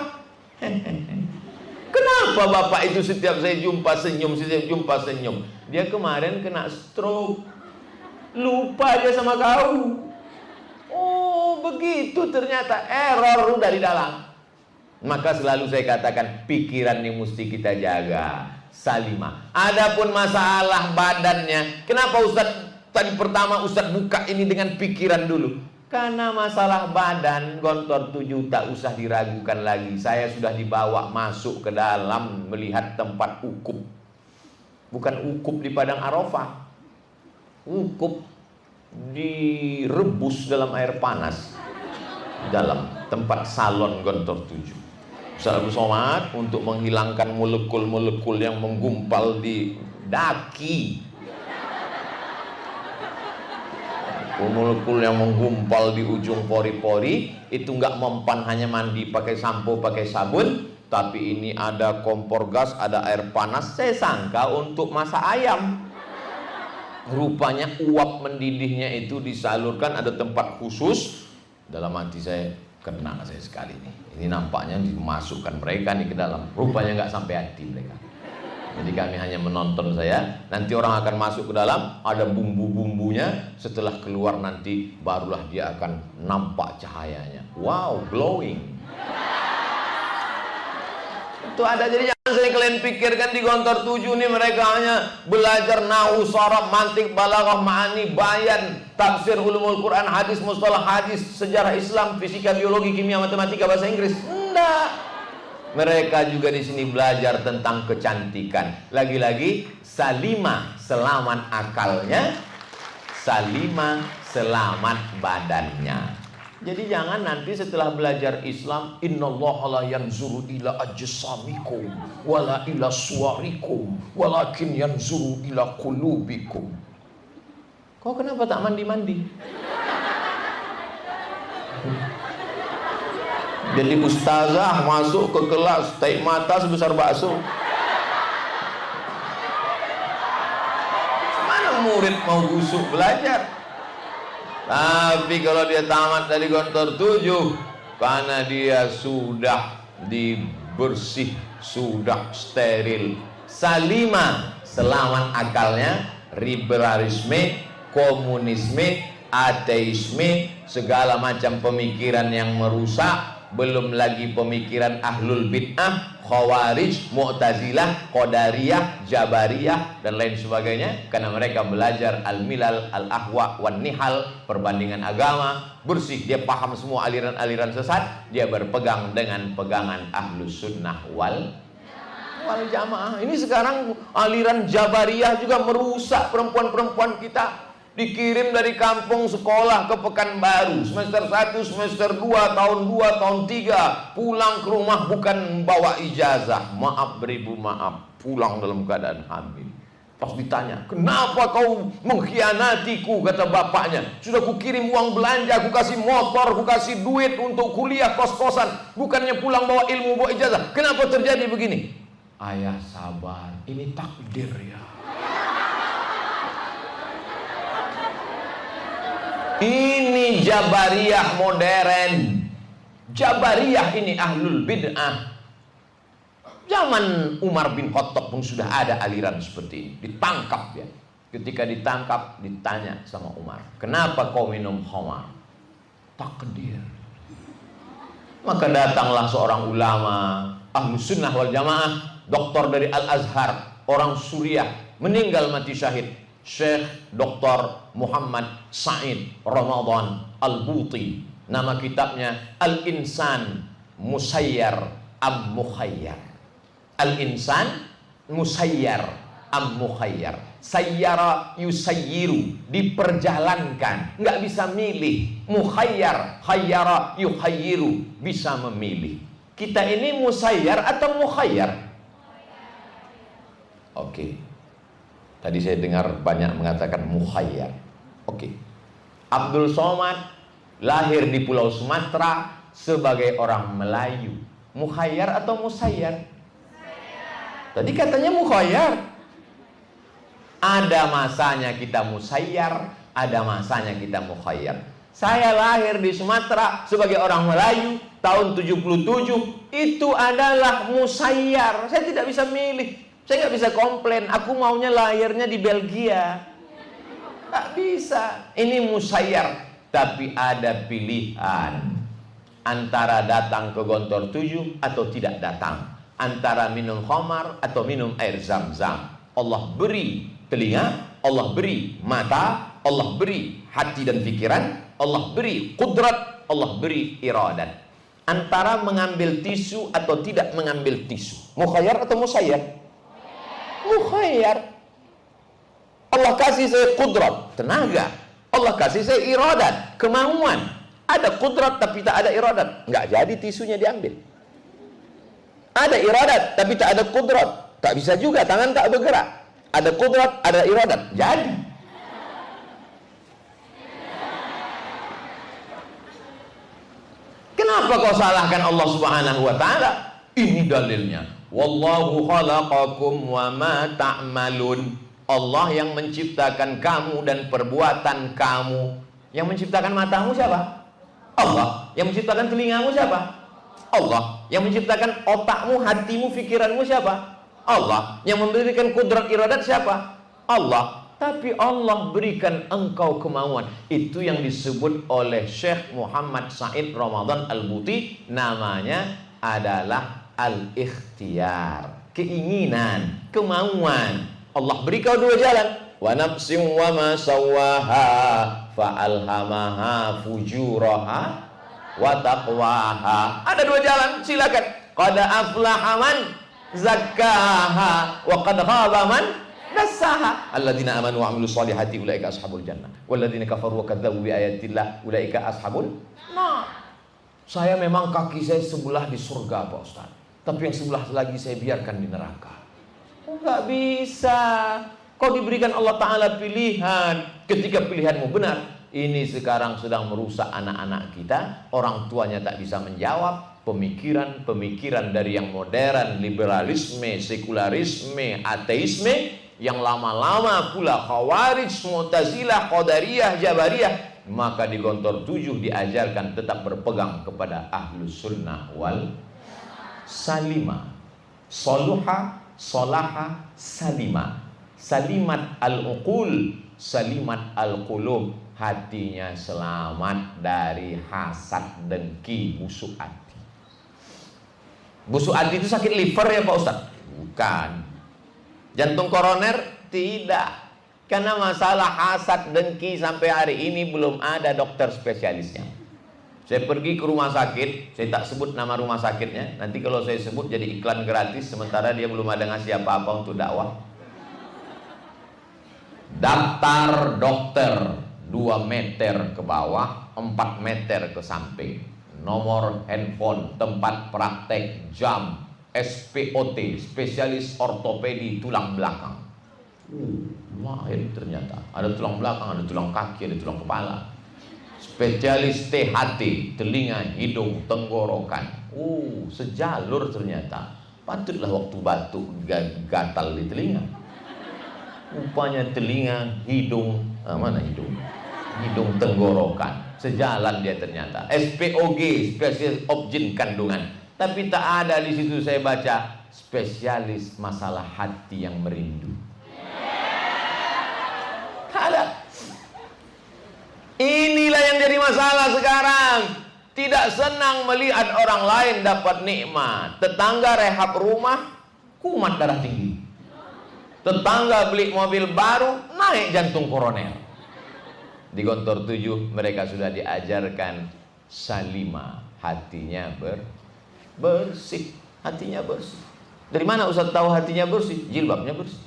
kenapa bapak itu setiap saya jumpa senyum, setiap jumpa senyum? Dia kemarin kena stroke, lupa aja sama kau. Oh begitu, ternyata error dari dalam. Maka selalu saya katakan, pikiran ini mesti kita jaga, salimah. Adapun masalah badannya, kenapa Ustaz tadi pertama Ustaz buka ini dengan pikiran dulu? Karena masalah badan, Gontor 7 tak usah diragukan lagi. Saya sudah dibawa masuk ke dalam melihat tempat ukub. Bukan ukub di Padang Arafah, ukub direbus dalam air panas, dalam tempat salon Gontor 7. Ustaz Abu Somad untuk menghilangkan molekul-molekul yang menggumpal di daki, molekul yang menggumpal di ujung pori-pori itu nggak mempan hanya mandi pakai sampo, pakai sabun, tapi ini ada kompor gas, ada air panas. Saya sangka untuk masak ayam. Rupanya uap mendidihnya itu disalurkan, ada tempat khusus. Dalam hati saya, kena saya sekali nih. Ini nampaknya dimasukkan mereka nih ke dalam. Rupanya nggak sampai hati mereka. Jadi kami hanya menonton saya. Nanti orang akan masuk ke dalam, ada bumbu-bumbunya. Setelah keluar nanti barulah dia akan nampak cahayanya. Wow, glowing. Itu ada. Jadi jangan saya kalian pikirkan di Gontor 7 nih mereka hanya belajar nahu, sharaf, mantik, balaghah, ma'ani, bayan, tafsir, ulumul Quran, hadis, mustalah hadis, sejarah Islam, fisika, biologi, kimia, matematika, bahasa Inggris. Enggak. Mereka juga di sini belajar tentang kecantikan. Lagi-lagi salimah selamat akalnya, salimah selamat badannya. Jadi jangan nanti setelah belajar Islam, innallaha la yanzuru ila ajsamikum wala ila suwarikum walakin yanzuru ila qulubikum. Kau kenapa tak mandi-mandi? Jadi ustazah masuk ke kelas, taik mata sebesar bakso. Mana murid mau busuk belajar? Tapi kalau dia tamat dari Gontor 7, karena dia sudah dibersih, sudah steril, salimah selamat akalnya, liberalisme, komunisme, ateisme, segala macam pemikiran yang merusak. Belum lagi pemikiran ahlul bid'ah, khawarij, mu'tazilah, qadariyah, jabariyah dan lain sebagainya. Karena mereka belajar al-milal, al-ahwa, wan nihal, perbandingan agama, bersih. Dia paham semua aliran-aliran sesat. Dia berpegang dengan pegangan ahlus sunnah wal jamaah. Ini sekarang aliran jabariyah juga merusak perempuan-perempuan kita. Dikirim dari kampung sekolah ke Pekanbaru, semester 1, semester 2, tahun 2, tahun 3, pulang ke rumah bukan bawa ijazah. Maaf beribu maaf, pulang dalam keadaan hamil. Pas ditanya, kenapa kau mengkhianatiku, kata bapaknya. Sudah kukirim uang belanja, ku kasih motor, ku kasih duit untuk kuliah kos-kosan, bukannya pulang bawa ilmu, bawa ijazah. Kenapa terjadi begini? Ayah sabar, ini takdir ya. Ini jabariyah modern. Jabariyah ini ahlul bid'ah. Zaman Umar bin Khattab pun sudah ada aliran seperti ini. Ditangkap ya. Ketika ditangkap ditanya sama Umar, kenapa kau minum khamar? Takdir. Maka datanglah seorang ulama Ahlus Sunnah wal Jamaah, doktor dari Al-Azhar, orang Suriah, meninggal mati syahid, Syekh Dr. Muhammad Said Ramadan Al-Buti. Nama kitabnya Al-Insan Musayyar Am Mukhayyar. Al-Insan Musayyar Am Mukhayyar. Sayyara yusayyiru, diperjalankan, nggak bisa milih. Mukhayyar, khayyara yukhayyiru, bisa memilih. Kita ini musayyar atau mukhayyar? Oke. Tadi saya dengar banyak mengatakan mukhayyar. Oke. Abdul Somad lahir di Pulau Sumatera sebagai orang Melayu. Mukhayyar atau musayyar? Tadi katanya mukhayyar. Ada masanya kita musayyar, ada masanya kita mukhayyar. Saya lahir di Sumatera sebagai orang Melayu tahun 77, itu adalah musayyar. Saya tidak bisa milih, saya nggak bisa komplain. Aku maunya lahirnya di Belgia, nggak bisa. Ini musayyar, tapi ada pilihan antara datang ke Gontor 7 atau tidak datang, antara minum khamar atau minum air zam-zam. Allah beri telinga, Allah beri mata, Allah beri hati dan pikiran, Allah beri kudrat, Allah beri iradat. Antara mengambil tisu atau tidak mengambil tisu, mukhayyar atau musayyar? Mukhayyar. Allah kasih saya kudrat, tenaga. Allah kasih saya iradat, kemauan. Ada kudrat tapi tak ada iradat, nggak jadi tisunya diambil. Ada iradat tapi tak ada kudrat, tak bisa juga, tangan tak bergerak. Ada kudrat, ada iradat, jadi. Kenapa kau salahkan Allah Subhanahu wa taala? Ini dalilnya. Wallahu khalaqakum wa ma ta'malun. Allah yang menciptakan kamu dan perbuatan kamu. Yang menciptakan matamu siapa? Allah. Yang menciptakan telingamu siapa? Allah. Yang menciptakan otakmu, hatimu, pikiranmu siapa? Allah. Yang memberikan kudrat iradat siapa? Allah. Tapi Allah berikan engkau kemauan. Itu yang disebut oleh Syekh Muhammad Said Ramadan Al-Buti, namanya adalah al-ikhtiyar, keinginan, kemauan. Allah beri kau dua jalan. Wa nafsin wa ma sawwaha fa'alhamaha fujuraha wa taqwaha. Ada dua jalan, silakan. Qad aflaha man zakkaha wa qad khaba man dassaha. Alladzina amanu wa amilus solihati ulaika ashabul jannah walladzina kafaru wa kadzdzabu bi ayatillah ulaika ashabun nar. Saya memang kaki saya sebelah di surga Pak Ustaz, tapi yang sebelah lagi saya biarkan di neraka. Enggak bisa. Kau diberikan Allah Ta'ala pilihan. Ketika pilihanmu benar, ini sekarang sedang merusak anak-anak kita. Orang tuanya tak bisa menjawab. Pemikiran-pemikiran dari yang modern, liberalisme, sekularisme, ateisme, yang lama-lama pula Khawarij, Mu'tazilah, Qadariyah, Jabariyah. Maka di Gontor 7 diajarkan tetap berpegang kepada Ahlus Sunnah wal Salimah. Soluha, solaha, salimah. Salimat al-uqul, salimat al-qulub. Hatinya selamat dari hasad, dengki, busuk hati. Busuk hati itu sakit liver ya Pak Ustaz? Bukan. Jantung koroner? Tidak. Karena masalah hasad, dengki sampai hari ini belum ada dokter spesialisnya. Saya pergi ke rumah sakit, saya tak sebut nama rumah sakitnya. Nanti kalau saya sebut jadi iklan gratis, sementara dia belum ada ngasih apa-apa untuk dakwah. Daftar dokter 2 meter ke bawah, 4 meter ke samping. Nomor handphone, tempat praktek, jam, SPOT, spesialis ortopedi tulang belakang. Mahir ternyata. Ada tulang belakang, ada tulang kaki, ada tulang kepala. Spesialis THT, telinga, hidung, tenggorokan. Sejalur ternyata. Patutlah waktu batuk gatal di telinga. Rupanya telinga, hidung, mana hidung? Hidung, tenggorokan. Sejalan dia ternyata. SPOG, spesialis objin kandungan. Tapi tak ada di situ saya baca spesialis masalah hati yang merindu. Ada. Inilah yang jadi masalah sekarang. Tidak senang melihat orang lain dapat nikmat. Tetangga rehab rumah, kumat darah tinggi. Tetangga beli mobil baru, naik jantung koroner. Di Gontor 7 mereka sudah diajarkan salima, hatinya bersih. Hatinya bersih. Dari mana Ustaz tahu hatinya bersih? Jilbabnya bersih.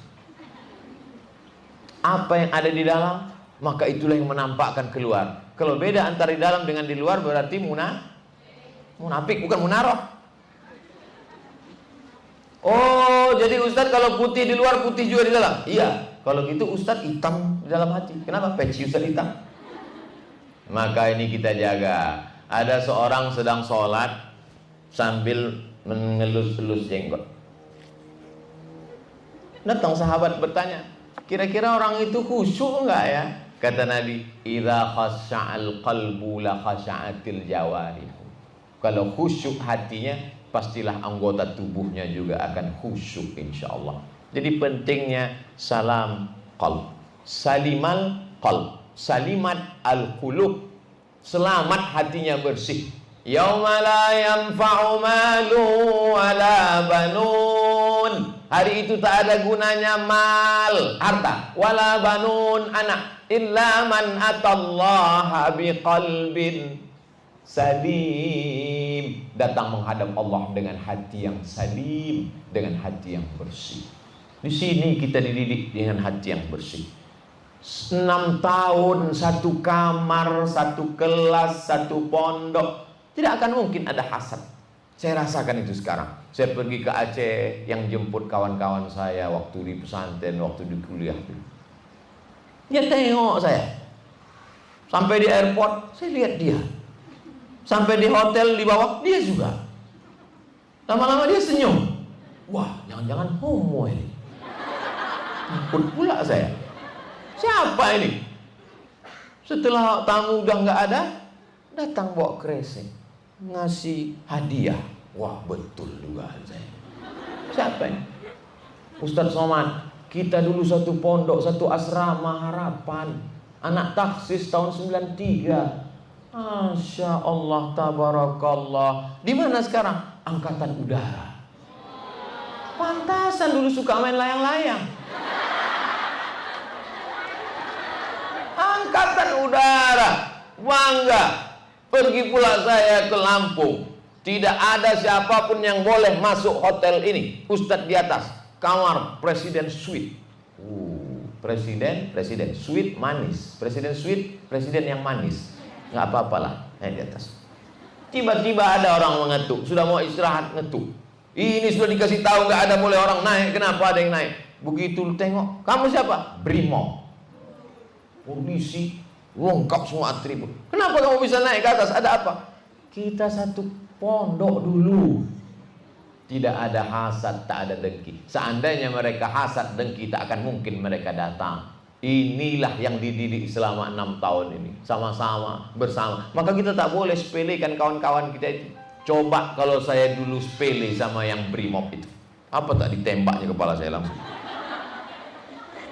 Apa yang ada di dalam, maka itulah yang menampakkan keluar. Kalau beda antara di dalam dengan di luar, berarti munafik, bukan munaroh. Oh, jadi Ustaz kalau putih di luar, putih juga di dalam? Iya. Kalau gitu Ustaz hitam di dalam hati. Kenapa? Peci Ustaz hitam. Maka ini kita jaga. Ada seorang sedang sholat sambil mengelus-elus jenggot. Datang sahabat bertanya, kira-kira orang itu khusyuk enggak ya? Kata Nabi, idza khasya'al qalbu la khasya'atil jawarih. Kalau khusyuk hatinya, pastilah anggota tubuhnya juga akan khusyuk insyaallah. Jadi pentingnya salam qalb. Salimal qalb, salimat al-qulub. Selamat hatinya bersih. Yauma la yanfa'u malu wala banun. Hari itu tak ada gunanya mal, harta, wala banun, anak, illa man atallaha biqalbin salim. Datang menghadap Allah dengan hati yang salim, dengan hati yang bersih. Di sini kita dididik dengan hati yang bersih. 6 tahun, 1 kamar, 1 kelas, 1 pondok. Tidak akan mungkin ada hasad. Saya rasakan itu sekarang. Saya pergi ke Aceh, yang jemput kawan-kawan saya waktu di pesantren, waktu di kuliah. Dia tengok saya. Sampai di airport, saya lihat dia. Sampai di hotel di bawah, dia juga. Lama-lama dia senyum. Wah, jangan-jangan homo ini. Takut pula saya. Siapa ini? Setelah tamu udah nggak ada, datang bawa kresek, ngasih hadiah. Wah, betul dugaan saya. Siapa ini? Ustadz Somad. Kita dulu satu pondok, satu asrama harapan. Anak taksis tahun 93. Masya Allah, tabarakallah. Di mana sekarang? Angkatan udara. Pantasan dulu suka main layang-layang. Angkatan udara, bangga. Pergi pula saya ke Lampung. Tidak ada siapapun yang boleh masuk hotel ini. Ustadz di atas, kamar presiden suite. Presiden suite manis. Presiden suite, presiden yang manis. Nggak apa-apalah, naik di atas. Tiba-tiba ada orang mengetuk, sudah mau istirahat ngetuk. Ini sudah dikasih tahu nggak ada boleh orang naik. Kenapa ada yang naik? Begitu lu tengok, kamu siapa? Brimob. Polisi, lengkap semua atribut. Kenapa kamu bisa naik ke atas? Ada apa? Kita satu pondok dulu. Tidak ada hasad, tak ada dengki. Seandainya mereka hasad, dengki, tak akan mungkin mereka datang. Inilah yang dididik selama 6 tahun ini. Sama-sama, bersama. Maka kita tak boleh sepelekan kawan-kawan kita itu. Coba kalau saya dulu sepele sama yang Brimob itu. Apa tak ditembaknya kepala saya langsung?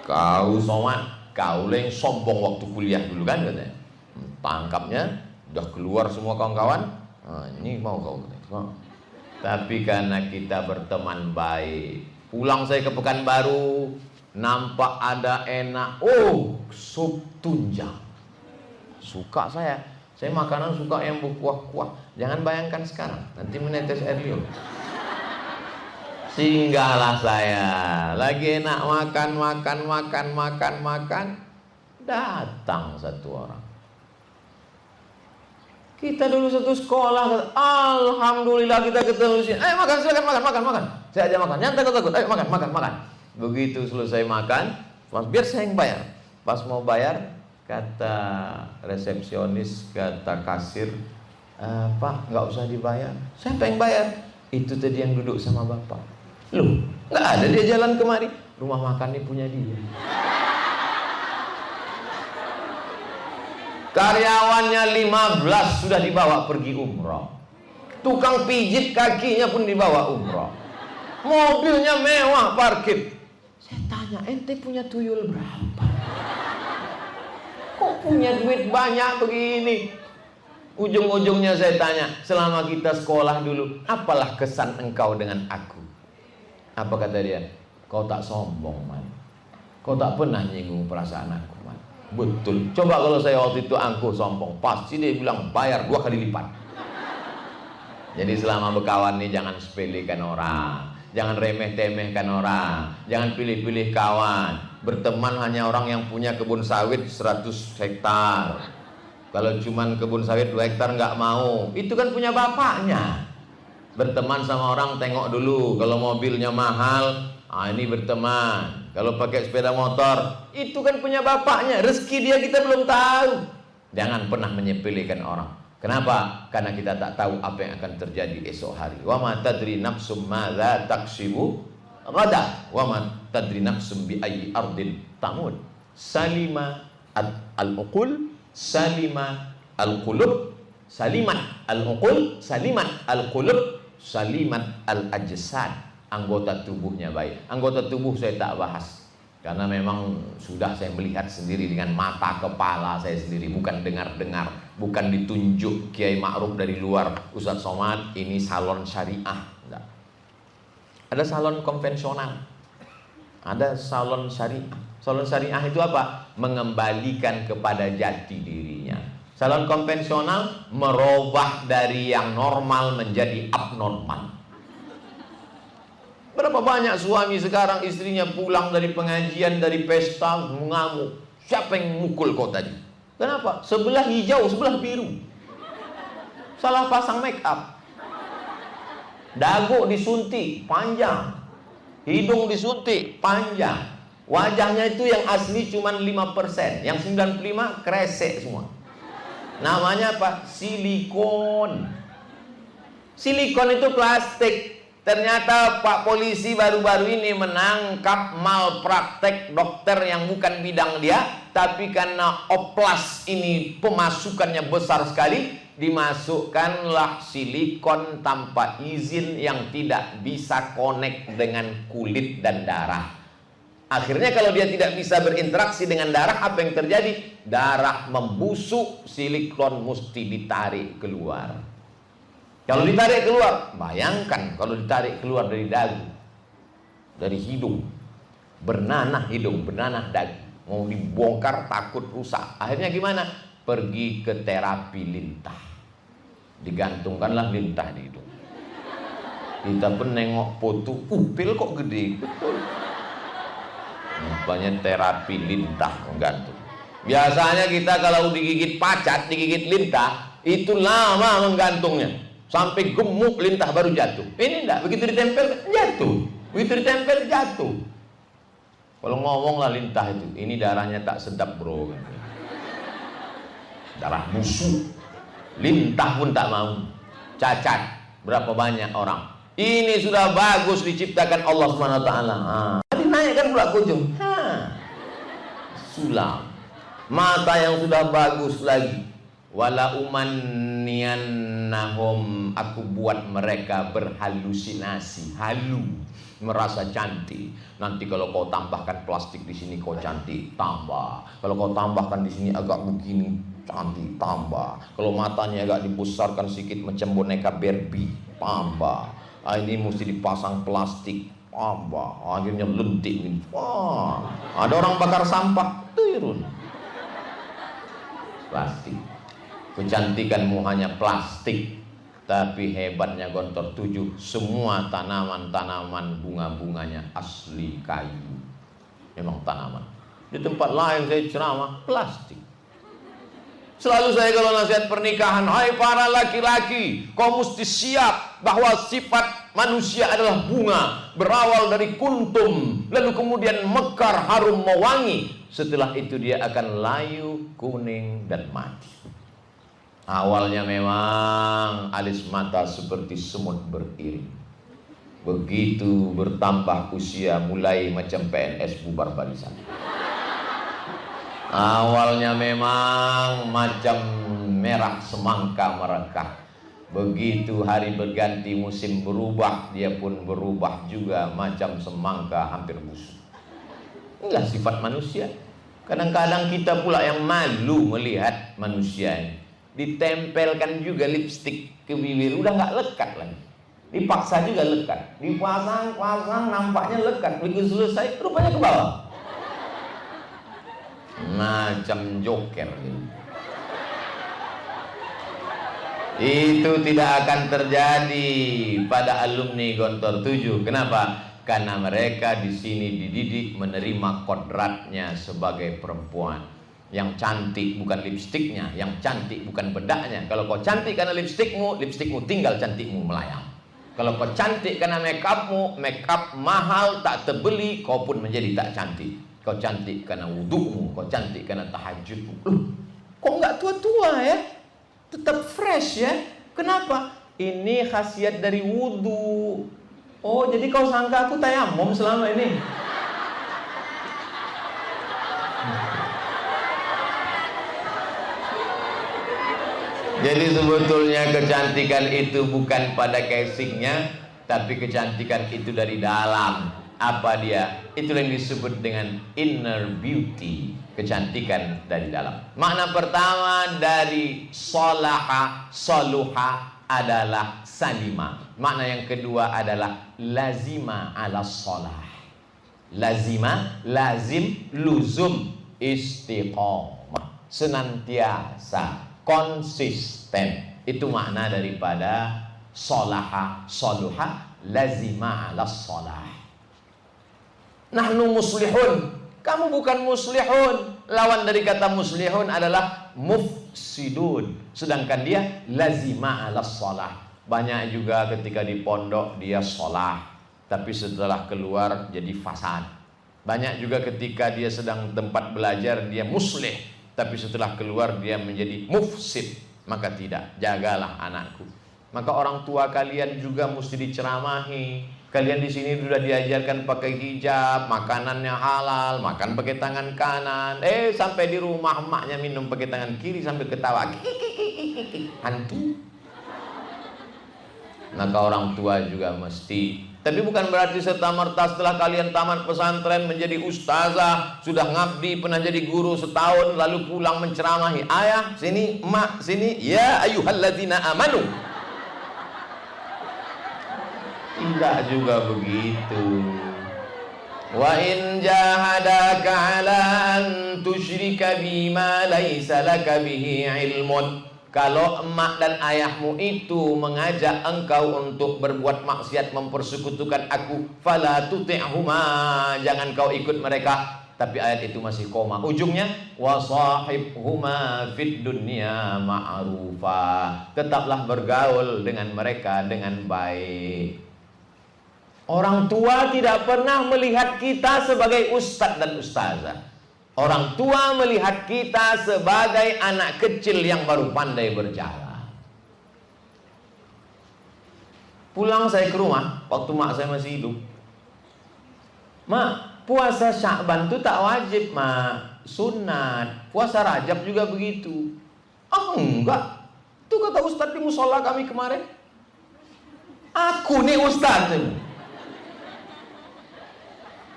Kau Somad, kau yang sombong waktu kuliah dulu kan katanya. Tangkapnya, udah keluar semua kawan-kawan. Nah, ini mau kau katanya. Tapi karena kita berteman baik, pulang saya ke Pekanbaru, nampak ada enak, sup tunjang. Suka saya makanan suka yang berkuah-kuah. Jangan bayangkan sekarang, nanti menetes air liur. Singgahlah saya, lagi enak makan. Datang satu orang. Kita dulu satu sekolah, alhamdulillah kita ketemu sini. Ayo makan, silakan makan. Saya aja makan, nyantai takut. Ayo makan. Begitu selesai makan, biar saya yang bayar. Pas mau bayar, kata resepsionis, kata kasir, Pak, nggak usah dibayar. Siapa yang bayar? Itu tadi yang duduk sama bapak. Loh, nggak ada dia jalan kemari. Rumah makan ini punya dia. Karyawannya 15 sudah dibawa pergi umroh. Tukang pijit kakinya pun dibawa umroh. Mobilnya mewah parkir. Saya tanya, ente punya tuyul berapa? Kok punya duit banyak begini? Ujung-ujungnya saya tanya, selama kita sekolah dulu, apalah kesan engkau dengan aku? Apa kata dia? Kau tak sombong, man. Kau tak pernah nyinggung perasaan aku, man. Betul. Coba kalau saya waktu itu angkuh sompong, pasti dia bilang bayar 2 kali lipat. Jadi selama berkawan nih jangan sepelekan orang, jangan remeh-temehkan orang, jangan pilih-pilih kawan. Berteman hanya orang yang punya kebun sawit 100 hektar. Kalau cuman kebun sawit 2 hektar nggak mau, itu kan punya bapaknya. Berteman sama orang tengok dulu, kalau mobilnya mahal, ini berteman. Kalau pakai sepeda motor, itu kan punya bapaknya. Rezeki dia kita belum tahu. Jangan pernah menyepelekan orang. Kenapa? Karena kita tak tahu apa yang akan terjadi esok hari. Wa ma tadri nafsum madza taksibu ghadan, wa ma tadri nafsum bi ayyi ardin tamut. Salima al-uqul, salima al-qulub, salimat al-uqul, salimat al-qulub, salimat al-ajsad. Anggota tubuhnya baik. Anggota tubuh saya tak bahas karena memang sudah saya melihat sendiri dengan mata kepala saya sendiri, bukan dengar-dengar, bukan ditunjuk Kiai Ma'ruf dari luar, Ustadz Somad ini salon syariah. Enggak. Ada salon konvensional, ada salon syariah. Salon syariah itu apa? Mengembalikan kepada jati dirinya. Salon konvensional merubah dari yang normal menjadi abnormal. Berapa banyak suami sekarang istrinya pulang dari pengajian, dari pesta, mengamuk. Siapa yang mukul kau tadi? Kenapa? Sebelah hijau, sebelah biru. Salah pasang make up. Dagu disuntik, panjang. Hidung disuntik, panjang. Wajahnya itu yang asli cuma 5%. Yang 95% kresek semua. Namanya apa? Silikon. Silikon itu plastik. Ternyata Pak Polisi baru-baru ini menangkap malpraktek dokter yang bukan bidang dia, tapi karena oplas ini pemasukannya besar sekali, dimasukkanlah silikon tanpa izin yang tidak bisa connect dengan kulit dan darah. Akhirnya kalau dia tidak bisa berinteraksi dengan darah, apa yang terjadi? Darah membusuk, silikon mesti ditarik keluar. Kalau ditarik keluar, bayangkan kalau ditarik keluar dari dagu, dari hidung, bernanah hidung, bernanah dagu, mau dibongkar takut rusak. Akhirnya gimana? Pergi ke terapi lintah, digantungkanlah lintah di hidung. Kita pun nengok foto, pil kok gede, betul. Namanya terapi lintah menggantung. Biasanya kita kalau digigit pacat, digigit lintah, itu lama menggantungnya. Sampai gemuk lintah baru jatuh. Ini enggak, begitu ditempel jatuh. Begitu ditempel jatuh. Kalau ngomonglah lintah itu, ini darahnya tak sedap bro. Darah busuk. Lintah pun tak mau. Cacat. Berapa banyak orang. Ini sudah bagus diciptakan Allah SWT. Tadi naikkan pula kunjung. Sulam. Mata yang sudah bagus lagi. Wala umanniyannahum, aku buat mereka berhalusinasi, halu, merasa cantik. Nanti kalau kau tambahkan plastik di sini kau cantik, tambah. Kalau kau tambahkan di sini agak begini, cantik, tambah. Kalau matanya agak dibesarkan sedikit macam boneka Barbie, tambah. Ini mesti dipasang plastik, tambah. Akhirnya lentik ini. Wah, ada orang bakar sampah, turun. Plastik. Kecantikanmu hanya plastik, tapi hebatnya Gontor 7, semua tanaman-tanaman bunga-bunganya asli kayu. Memang tanaman. Di tempat lain saya ceramah plastik. Selalu saya kalau nasihat pernikahan, hai para laki-laki, kau mesti siap bahwa sifat manusia adalah bunga, berawal dari kuntum, lalu kemudian mekar, harum, mewangi. Setelah itu dia akan layu, kuning, dan mati. Awalnya memang alis mata seperti semut beriring. Begitu bertambah usia mulai macam PNS bubar barisan. Awalnya memang macam merah semangka merekah. Begitu hari berganti musim berubah, dia pun berubah juga macam semangka hampir busuk. Inilah sifat manusia. Kadang-kadang kita pula yang malu melihat manusia ini. Ditempelkan juga lipstik ke bibir, udah nggak lekat lagi. Dipaksa juga lekat, dipasang nampaknya lekat, begitu selesai rupanya ke bawah. macam joker gitu. Itu tidak akan terjadi pada alumni Gontor 7. Kenapa? Karena mereka di sini dididik menerima kodratnya sebagai perempuan. Yang cantik bukan lipstiknya, yang cantik bukan bedaknya. Kalau kau cantik karena lipstikmu, lipstikmu tinggal, cantikmu melayang. Kalau kau cantik karena makeupmu, makeup mahal tak terbeli, kau pun menjadi tak cantik. Kau cantik karena wudhumu, kau cantik karena tahajudmu. Kok nggak tua-tua ya? Tetap fresh ya. Kenapa? Ini khasiat dari wudhu. Oh, jadi kau sangka aku tayamum selama ini? Jadi sebetulnya kecantikan itu bukan pada casingnya, tapi kecantikan itu dari dalam. Apa dia? Itulah yang disebut dengan inner beauty, kecantikan dari dalam. Makna pertama dari solaha, soluha adalah salima. Makna yang kedua adalah lazima ala solah. Lazima, lazim, luzum, istiqomah, senantiasa, konsisten. Itu makna daripada solaha, soluha, lazima ala solah. Nahnu muslihun. Kamu bukan muslihun. Lawan dari kata muslihun adalah mufsidun. Sedangkan dia lazima ala sholah. Banyak juga ketika di pondok dia sholah, tapi setelah keluar jadi fasad. Banyak juga ketika dia sedang tempat belajar dia muslih, tapi setelah keluar dia menjadi mufsid. Maka tidak, jagalah anakku. Maka orang tua kalian juga mesti diceramahi. Kalian di sini sudah diajarkan pakai hijab, makanannya halal, makan pakai tangan kanan. Sampai di rumah emaknya minum pakai tangan kiri sambil ketawa. Hantu. Maka orang tua juga mesti. Tapi bukan berarti serta-merta setelah kalian tamat pesantren menjadi ustazah, sudah ngabdi, pernah jadi guru setahun, lalu pulang menceramahi. Ayah sini, emak sini. Ya ayyuhalladzina amanu. Tidak juga begitu. Wa in jahadaka ala an tusyrika bima laisa laka bihi ilmun. Kalau emak dan ayahmu itu mengajak engkau untuk berbuat maksiat, mempersekutukan aku, fala tuti'huma, jangan kau ikut mereka. Tapi ayat itu masih koma. Ujungnya wa sahibhuma fid dunya ma'rufa. Tetaplah bergaul dengan mereka dengan baik. Orang tua tidak pernah melihat kita sebagai ustadz dan ustazah. Orang tua melihat kita sebagai anak kecil yang baru pandai berjalan. Pulang saya ke rumah, waktu mak saya masih hidup. Mak, puasa Sya'ban itu tak wajib, mak. Sunat. Puasa Rajab juga begitu. Enggak. Itu kata ustadz di musola kami kemarin. Aku nih ustadz.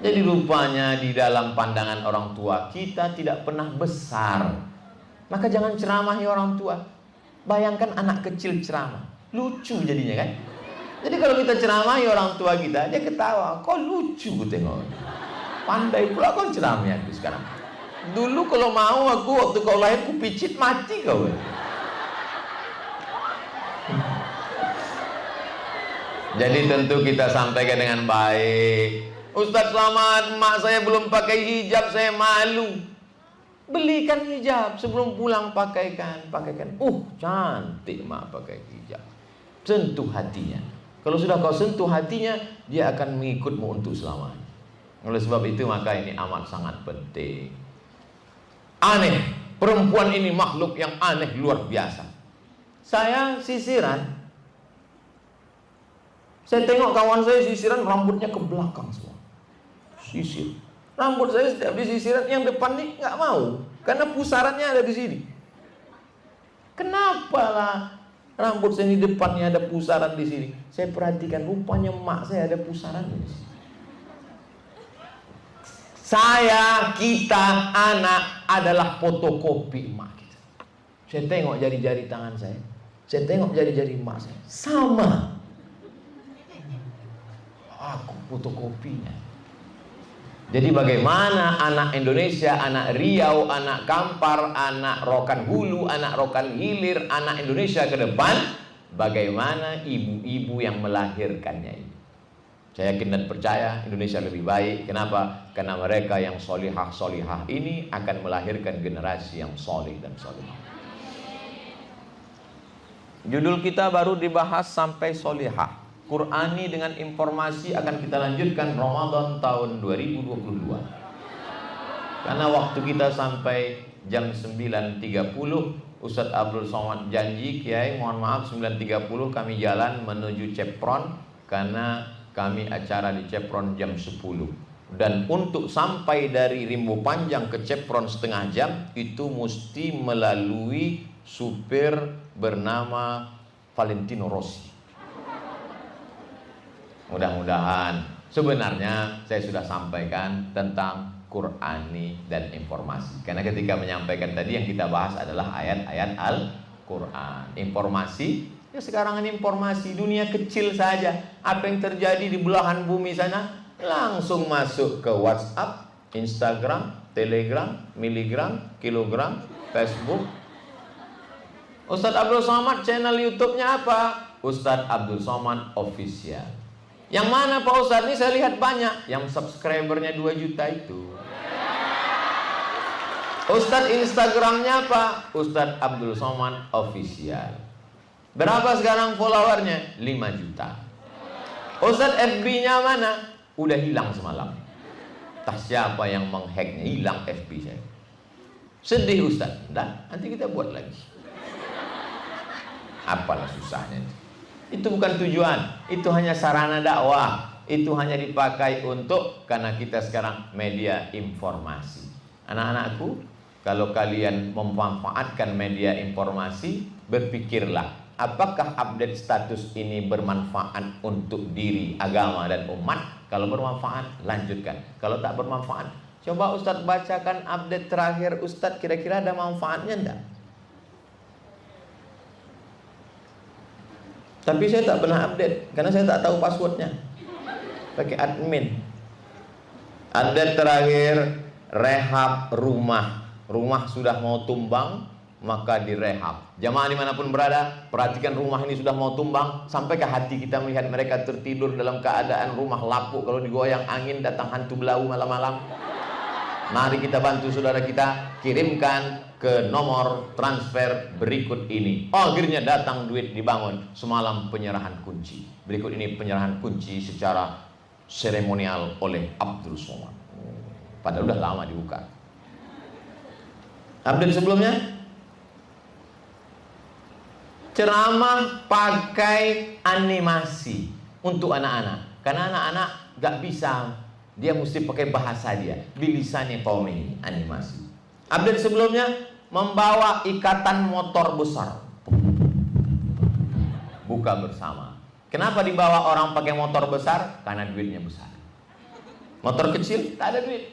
Jadi rupanya di dalam pandangan orang tua kita tidak pernah besar. Maka jangan ceramahi orang tua. Bayangkan anak kecil ceramah, lucu jadinya kan. Jadi kalau kita ceramahi orang tua kita, dia ketawa. Kok lucu tengok. Pandai pula kau ceramah aku sekarang. Dulu kalau mau aku waktu kau lahir ku picit mati kau. Jadi tentu kita sampaikan dengan baik. Ustaz selamat, emak saya belum pakai hijab, saya malu. Belikan hijab sebelum pulang, pakaikan. Cantik emak pakai hijab. Sentuh hatinya. Kalau sudah kau sentuh hatinya, dia akan mengikutmu untuk selamanya. Oleh sebab itu maka ini amat sangat penting. Aneh, perempuan ini makhluk yang aneh luar biasa. Saya sisiran. Saya tengok kawan saya sisiran, rambutnya ke belakang semua. Sisir. Rambut saya setiap disisiran, yang depan nih nggak mau, karena pusarannya ada di sini. Kenapa lah rambut saya di depannya ada pusaran di sini? Saya perhatikan, rupanya emak saya ada pusaran di sini. Saya, kita, anak adalah fotokopi emak kita. Saya tengok jari-jari tangan saya tengok jari-jari emak saya, sama. Aku fotokopinya. Jadi bagaimana anak Indonesia, anak Riau, anak Kampar, anak Rokan Hulu, anak Rokan Hilir, anak Indonesia ke depan, bagaimana ibu-ibu yang melahirkannya ini. Saya yakin dan percaya Indonesia lebih baik. Kenapa? Karena mereka yang solihah-solihah ini akan melahirkan generasi yang solih dan solihah. Judul kita baru dibahas sampai solihah. Qur'ani dengan informasi akan kita lanjutkan Ramadan tahun 2022. Karena waktu kita sampai jam 9.30, Ustadz Abdul Somad janji, Kiai mohon maaf 9.30 kami jalan menuju Cepron, karena kami acara di Cepron jam 10. Dan untuk sampai dari Rimbo Panjang ke Cepron setengah jam itu mesti melalui supir bernama Valentino Rossi. Mudah-mudahan. Sebenarnya saya sudah sampaikan tentang Qur'ani dan informasi. Karena ketika menyampaikan tadi yang kita bahas adalah ayat-ayat Al-Qur'an. Informasi, ya sekarang ini informasi dunia kecil saja. Apa yang terjadi di belahan bumi sana langsung masuk ke WhatsApp, Instagram, Telegram, miligram, kilogram, Facebook. Ustadz Abdul Somad channel YouTube-nya apa? Ustadz Abdul Somad Official. Yang mana Pak Ustadz? Ini saya lihat banyak. Yang subscribernya 2 juta itu. Ustadz Instagramnya apa? Ustadz Abdul Somad Official. Berapa sekarang followernya? 5 juta. Ustadz FB-nya mana? Udah hilang semalam. Entah siapa yang menghacknya, hilang FB saya. Sedih Ustadz. Nah, nanti kita buat lagi. Apalah susahnya itu. Itu bukan tujuan, itu hanya sarana dakwah. Itu hanya dipakai untuk, karena kita sekarang media informasi. Anak-anakku, kalau kalian memanfaatkan media informasi, berpikirlah, apakah update status ini bermanfaat untuk diri, agama, dan umat? Kalau bermanfaat, lanjutkan. Kalau tak bermanfaat, coba Ustadz bacakan update terakhir Ustadz, kira-kira ada manfaatnya enggak? Tapi saya tak pernah update karena saya tak tahu passwordnya. Pakai admin. Update terakhir, rehab rumah. Rumah sudah mau tumbang, maka direhab. Jamaah dimanapun berada, perhatikan rumah ini sudah mau tumbang. Sampaikah hati kita melihat mereka tertidur dalam keadaan rumah lapuk, kalau digoyang angin datang hantu belau malam-malam? Mari kita bantu saudara kita, kirimkan ke nomor transfer berikut ini. Akhirnya datang duit, dibangun. Semalam penyerahan kunci. Berikut ini penyerahan kunci secara seremonial oleh Abdul Somad. Padahal udah lama dibuka. Update sebelumnya, ceramah pakai animasi untuk anak-anak. Karena anak-anak gak bisa, dia mesti pakai bahasa dia, bilisani qaumihi, animasi. Update sebelumnya, membawa ikatan motor besar, buka bersama. Kenapa dibawa orang pakai motor besar? Karena duitnya besar. Motor kecil tak ada duit.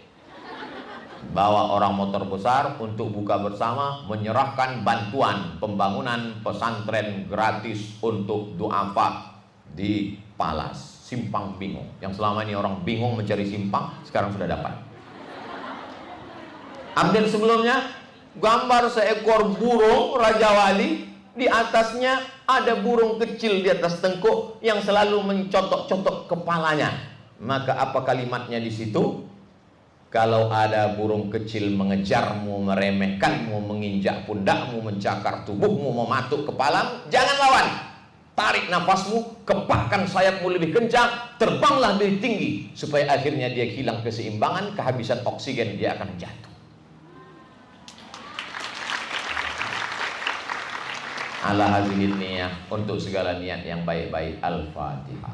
Bawa orang motor besar untuk buka bersama, menyerahkan bantuan pembangunan pesantren gratis untuk duafa di Palas, Simpang Bingung. Yang selama ini orang bingung mencari simpang, sekarang sudah dapat. Update sebelumnya, gambar seekor burung Raja Wali, di atasnya ada burung kecil di atas tengkuk yang selalu mencotok-cotok kepalanya. Maka apa kalimatnya di situ? Kalau ada burung kecil mengejarmu, meremehkanmu, menginjak pundakmu, mencakar tubuhmu, mematuk kepalamu, jangan lawan. Tarik nafasmu, kepakkan sayapmu lebih kencang, terbanglah lebih tinggi, supaya akhirnya dia hilang keseimbangan, kehabisan oksigen, dia akan jatuh. Ala hadhihi niyah, untuk segala niat yang baik-baik. Al-Fatihah.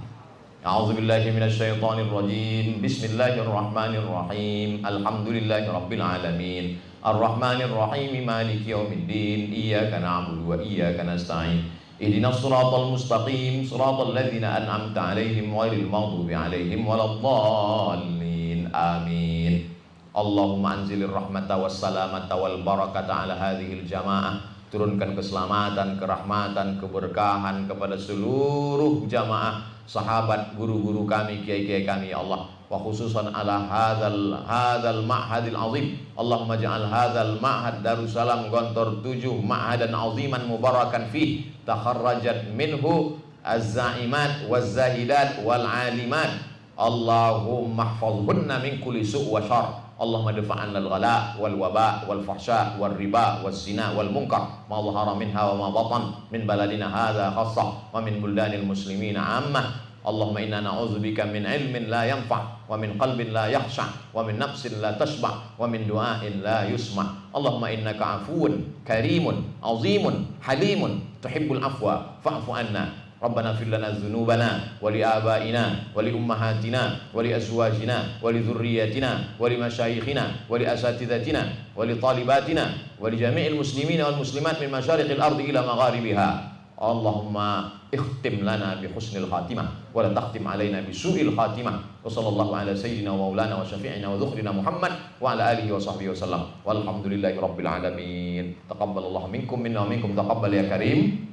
A'udzubillahi minasyaitonir rajim. Bismillahirrahmanirrahim. Alhamdulillahirabbil alamin. Arrahmanir rahim, maliki yaumiddin. Iyyaka na'budu wa iyyaka nasta'in. Ihdinas siratal mustaqim, siratal ladzina an'amta 'alaihim ghairil maghdubi 'alaihim waladdallin. Amin. Allahumma anzilir rahmata was salamata wal barakata 'ala hadhil jamaah. Turunkan keselamatan, kerahmatan, keberkahan kepada seluruh jamaah, sahabat, guru-guru kami, kiai-kiai kami, ya Allah. wa khususan ala hadzal ma'hadil azim. Allahumma ja'al hadzal ma'had Darussalam Gontor 7 ma'hadan aziman mubarakan fih takharrajat minhu az-za'imat waz-zahidat wal 'alimat. Allahumma ihfazhunna min kulli su' wa syarr. Allahumma dafa'an lal ghala wal waba wal fahsya wal riba wal zina wal munkar ma dhahara minha wa ma batan min baladina hadza khassah wa min buldanil muslimina ammah. Allahumma inna na'udzubika min ilmin la yanfa' wa min qalbin la yakhsha' wa min nafsin la tashba' wa min du'ain la yusma'. Allahumma innaka 'afuwun karimun azimun halimun tuhibbul afwa fa'fu anna. Rabbana fir lana dzunubana wa li abaina wa li ummahatina wa li azwajina wa li dzurriyyatina wa li masyayikhina wa li asatidatina wa li talibatina wa li jami'il muslimina wal muslimat min masyariqil ardi ila magharibiha. Allahumma ikhtim lana bi husnil khatimah wa la takhtim alaina bi su'il khatimah. Wa sallallahu ala sayyidina wa maulana wa syafi'ina wa dhukhrina Muhammad wa ala alihi wa sahbihi wa sallam. Walhamdulillahi rabbil alamin. Taqabbalallahu minkum minna wa minkum taqabbal ya karim.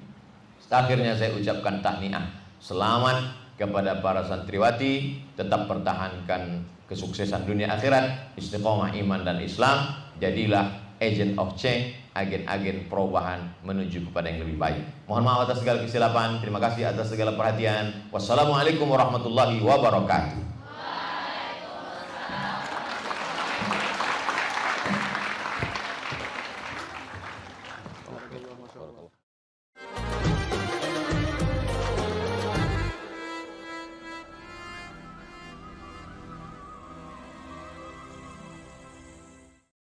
Akhirnya saya ucapkan tahniah, selamat kepada para santriwati, tetap pertahankan kesuksesan dunia akhirat, istiqomah iman dan Islam, jadilah agent of change, agen-agen perubahan menuju kepada yang lebih baik. Mohon maaf atas segala kesilapan, terima kasih atas segala perhatian. Wassalamualaikum warahmatullahi wabarakatuh.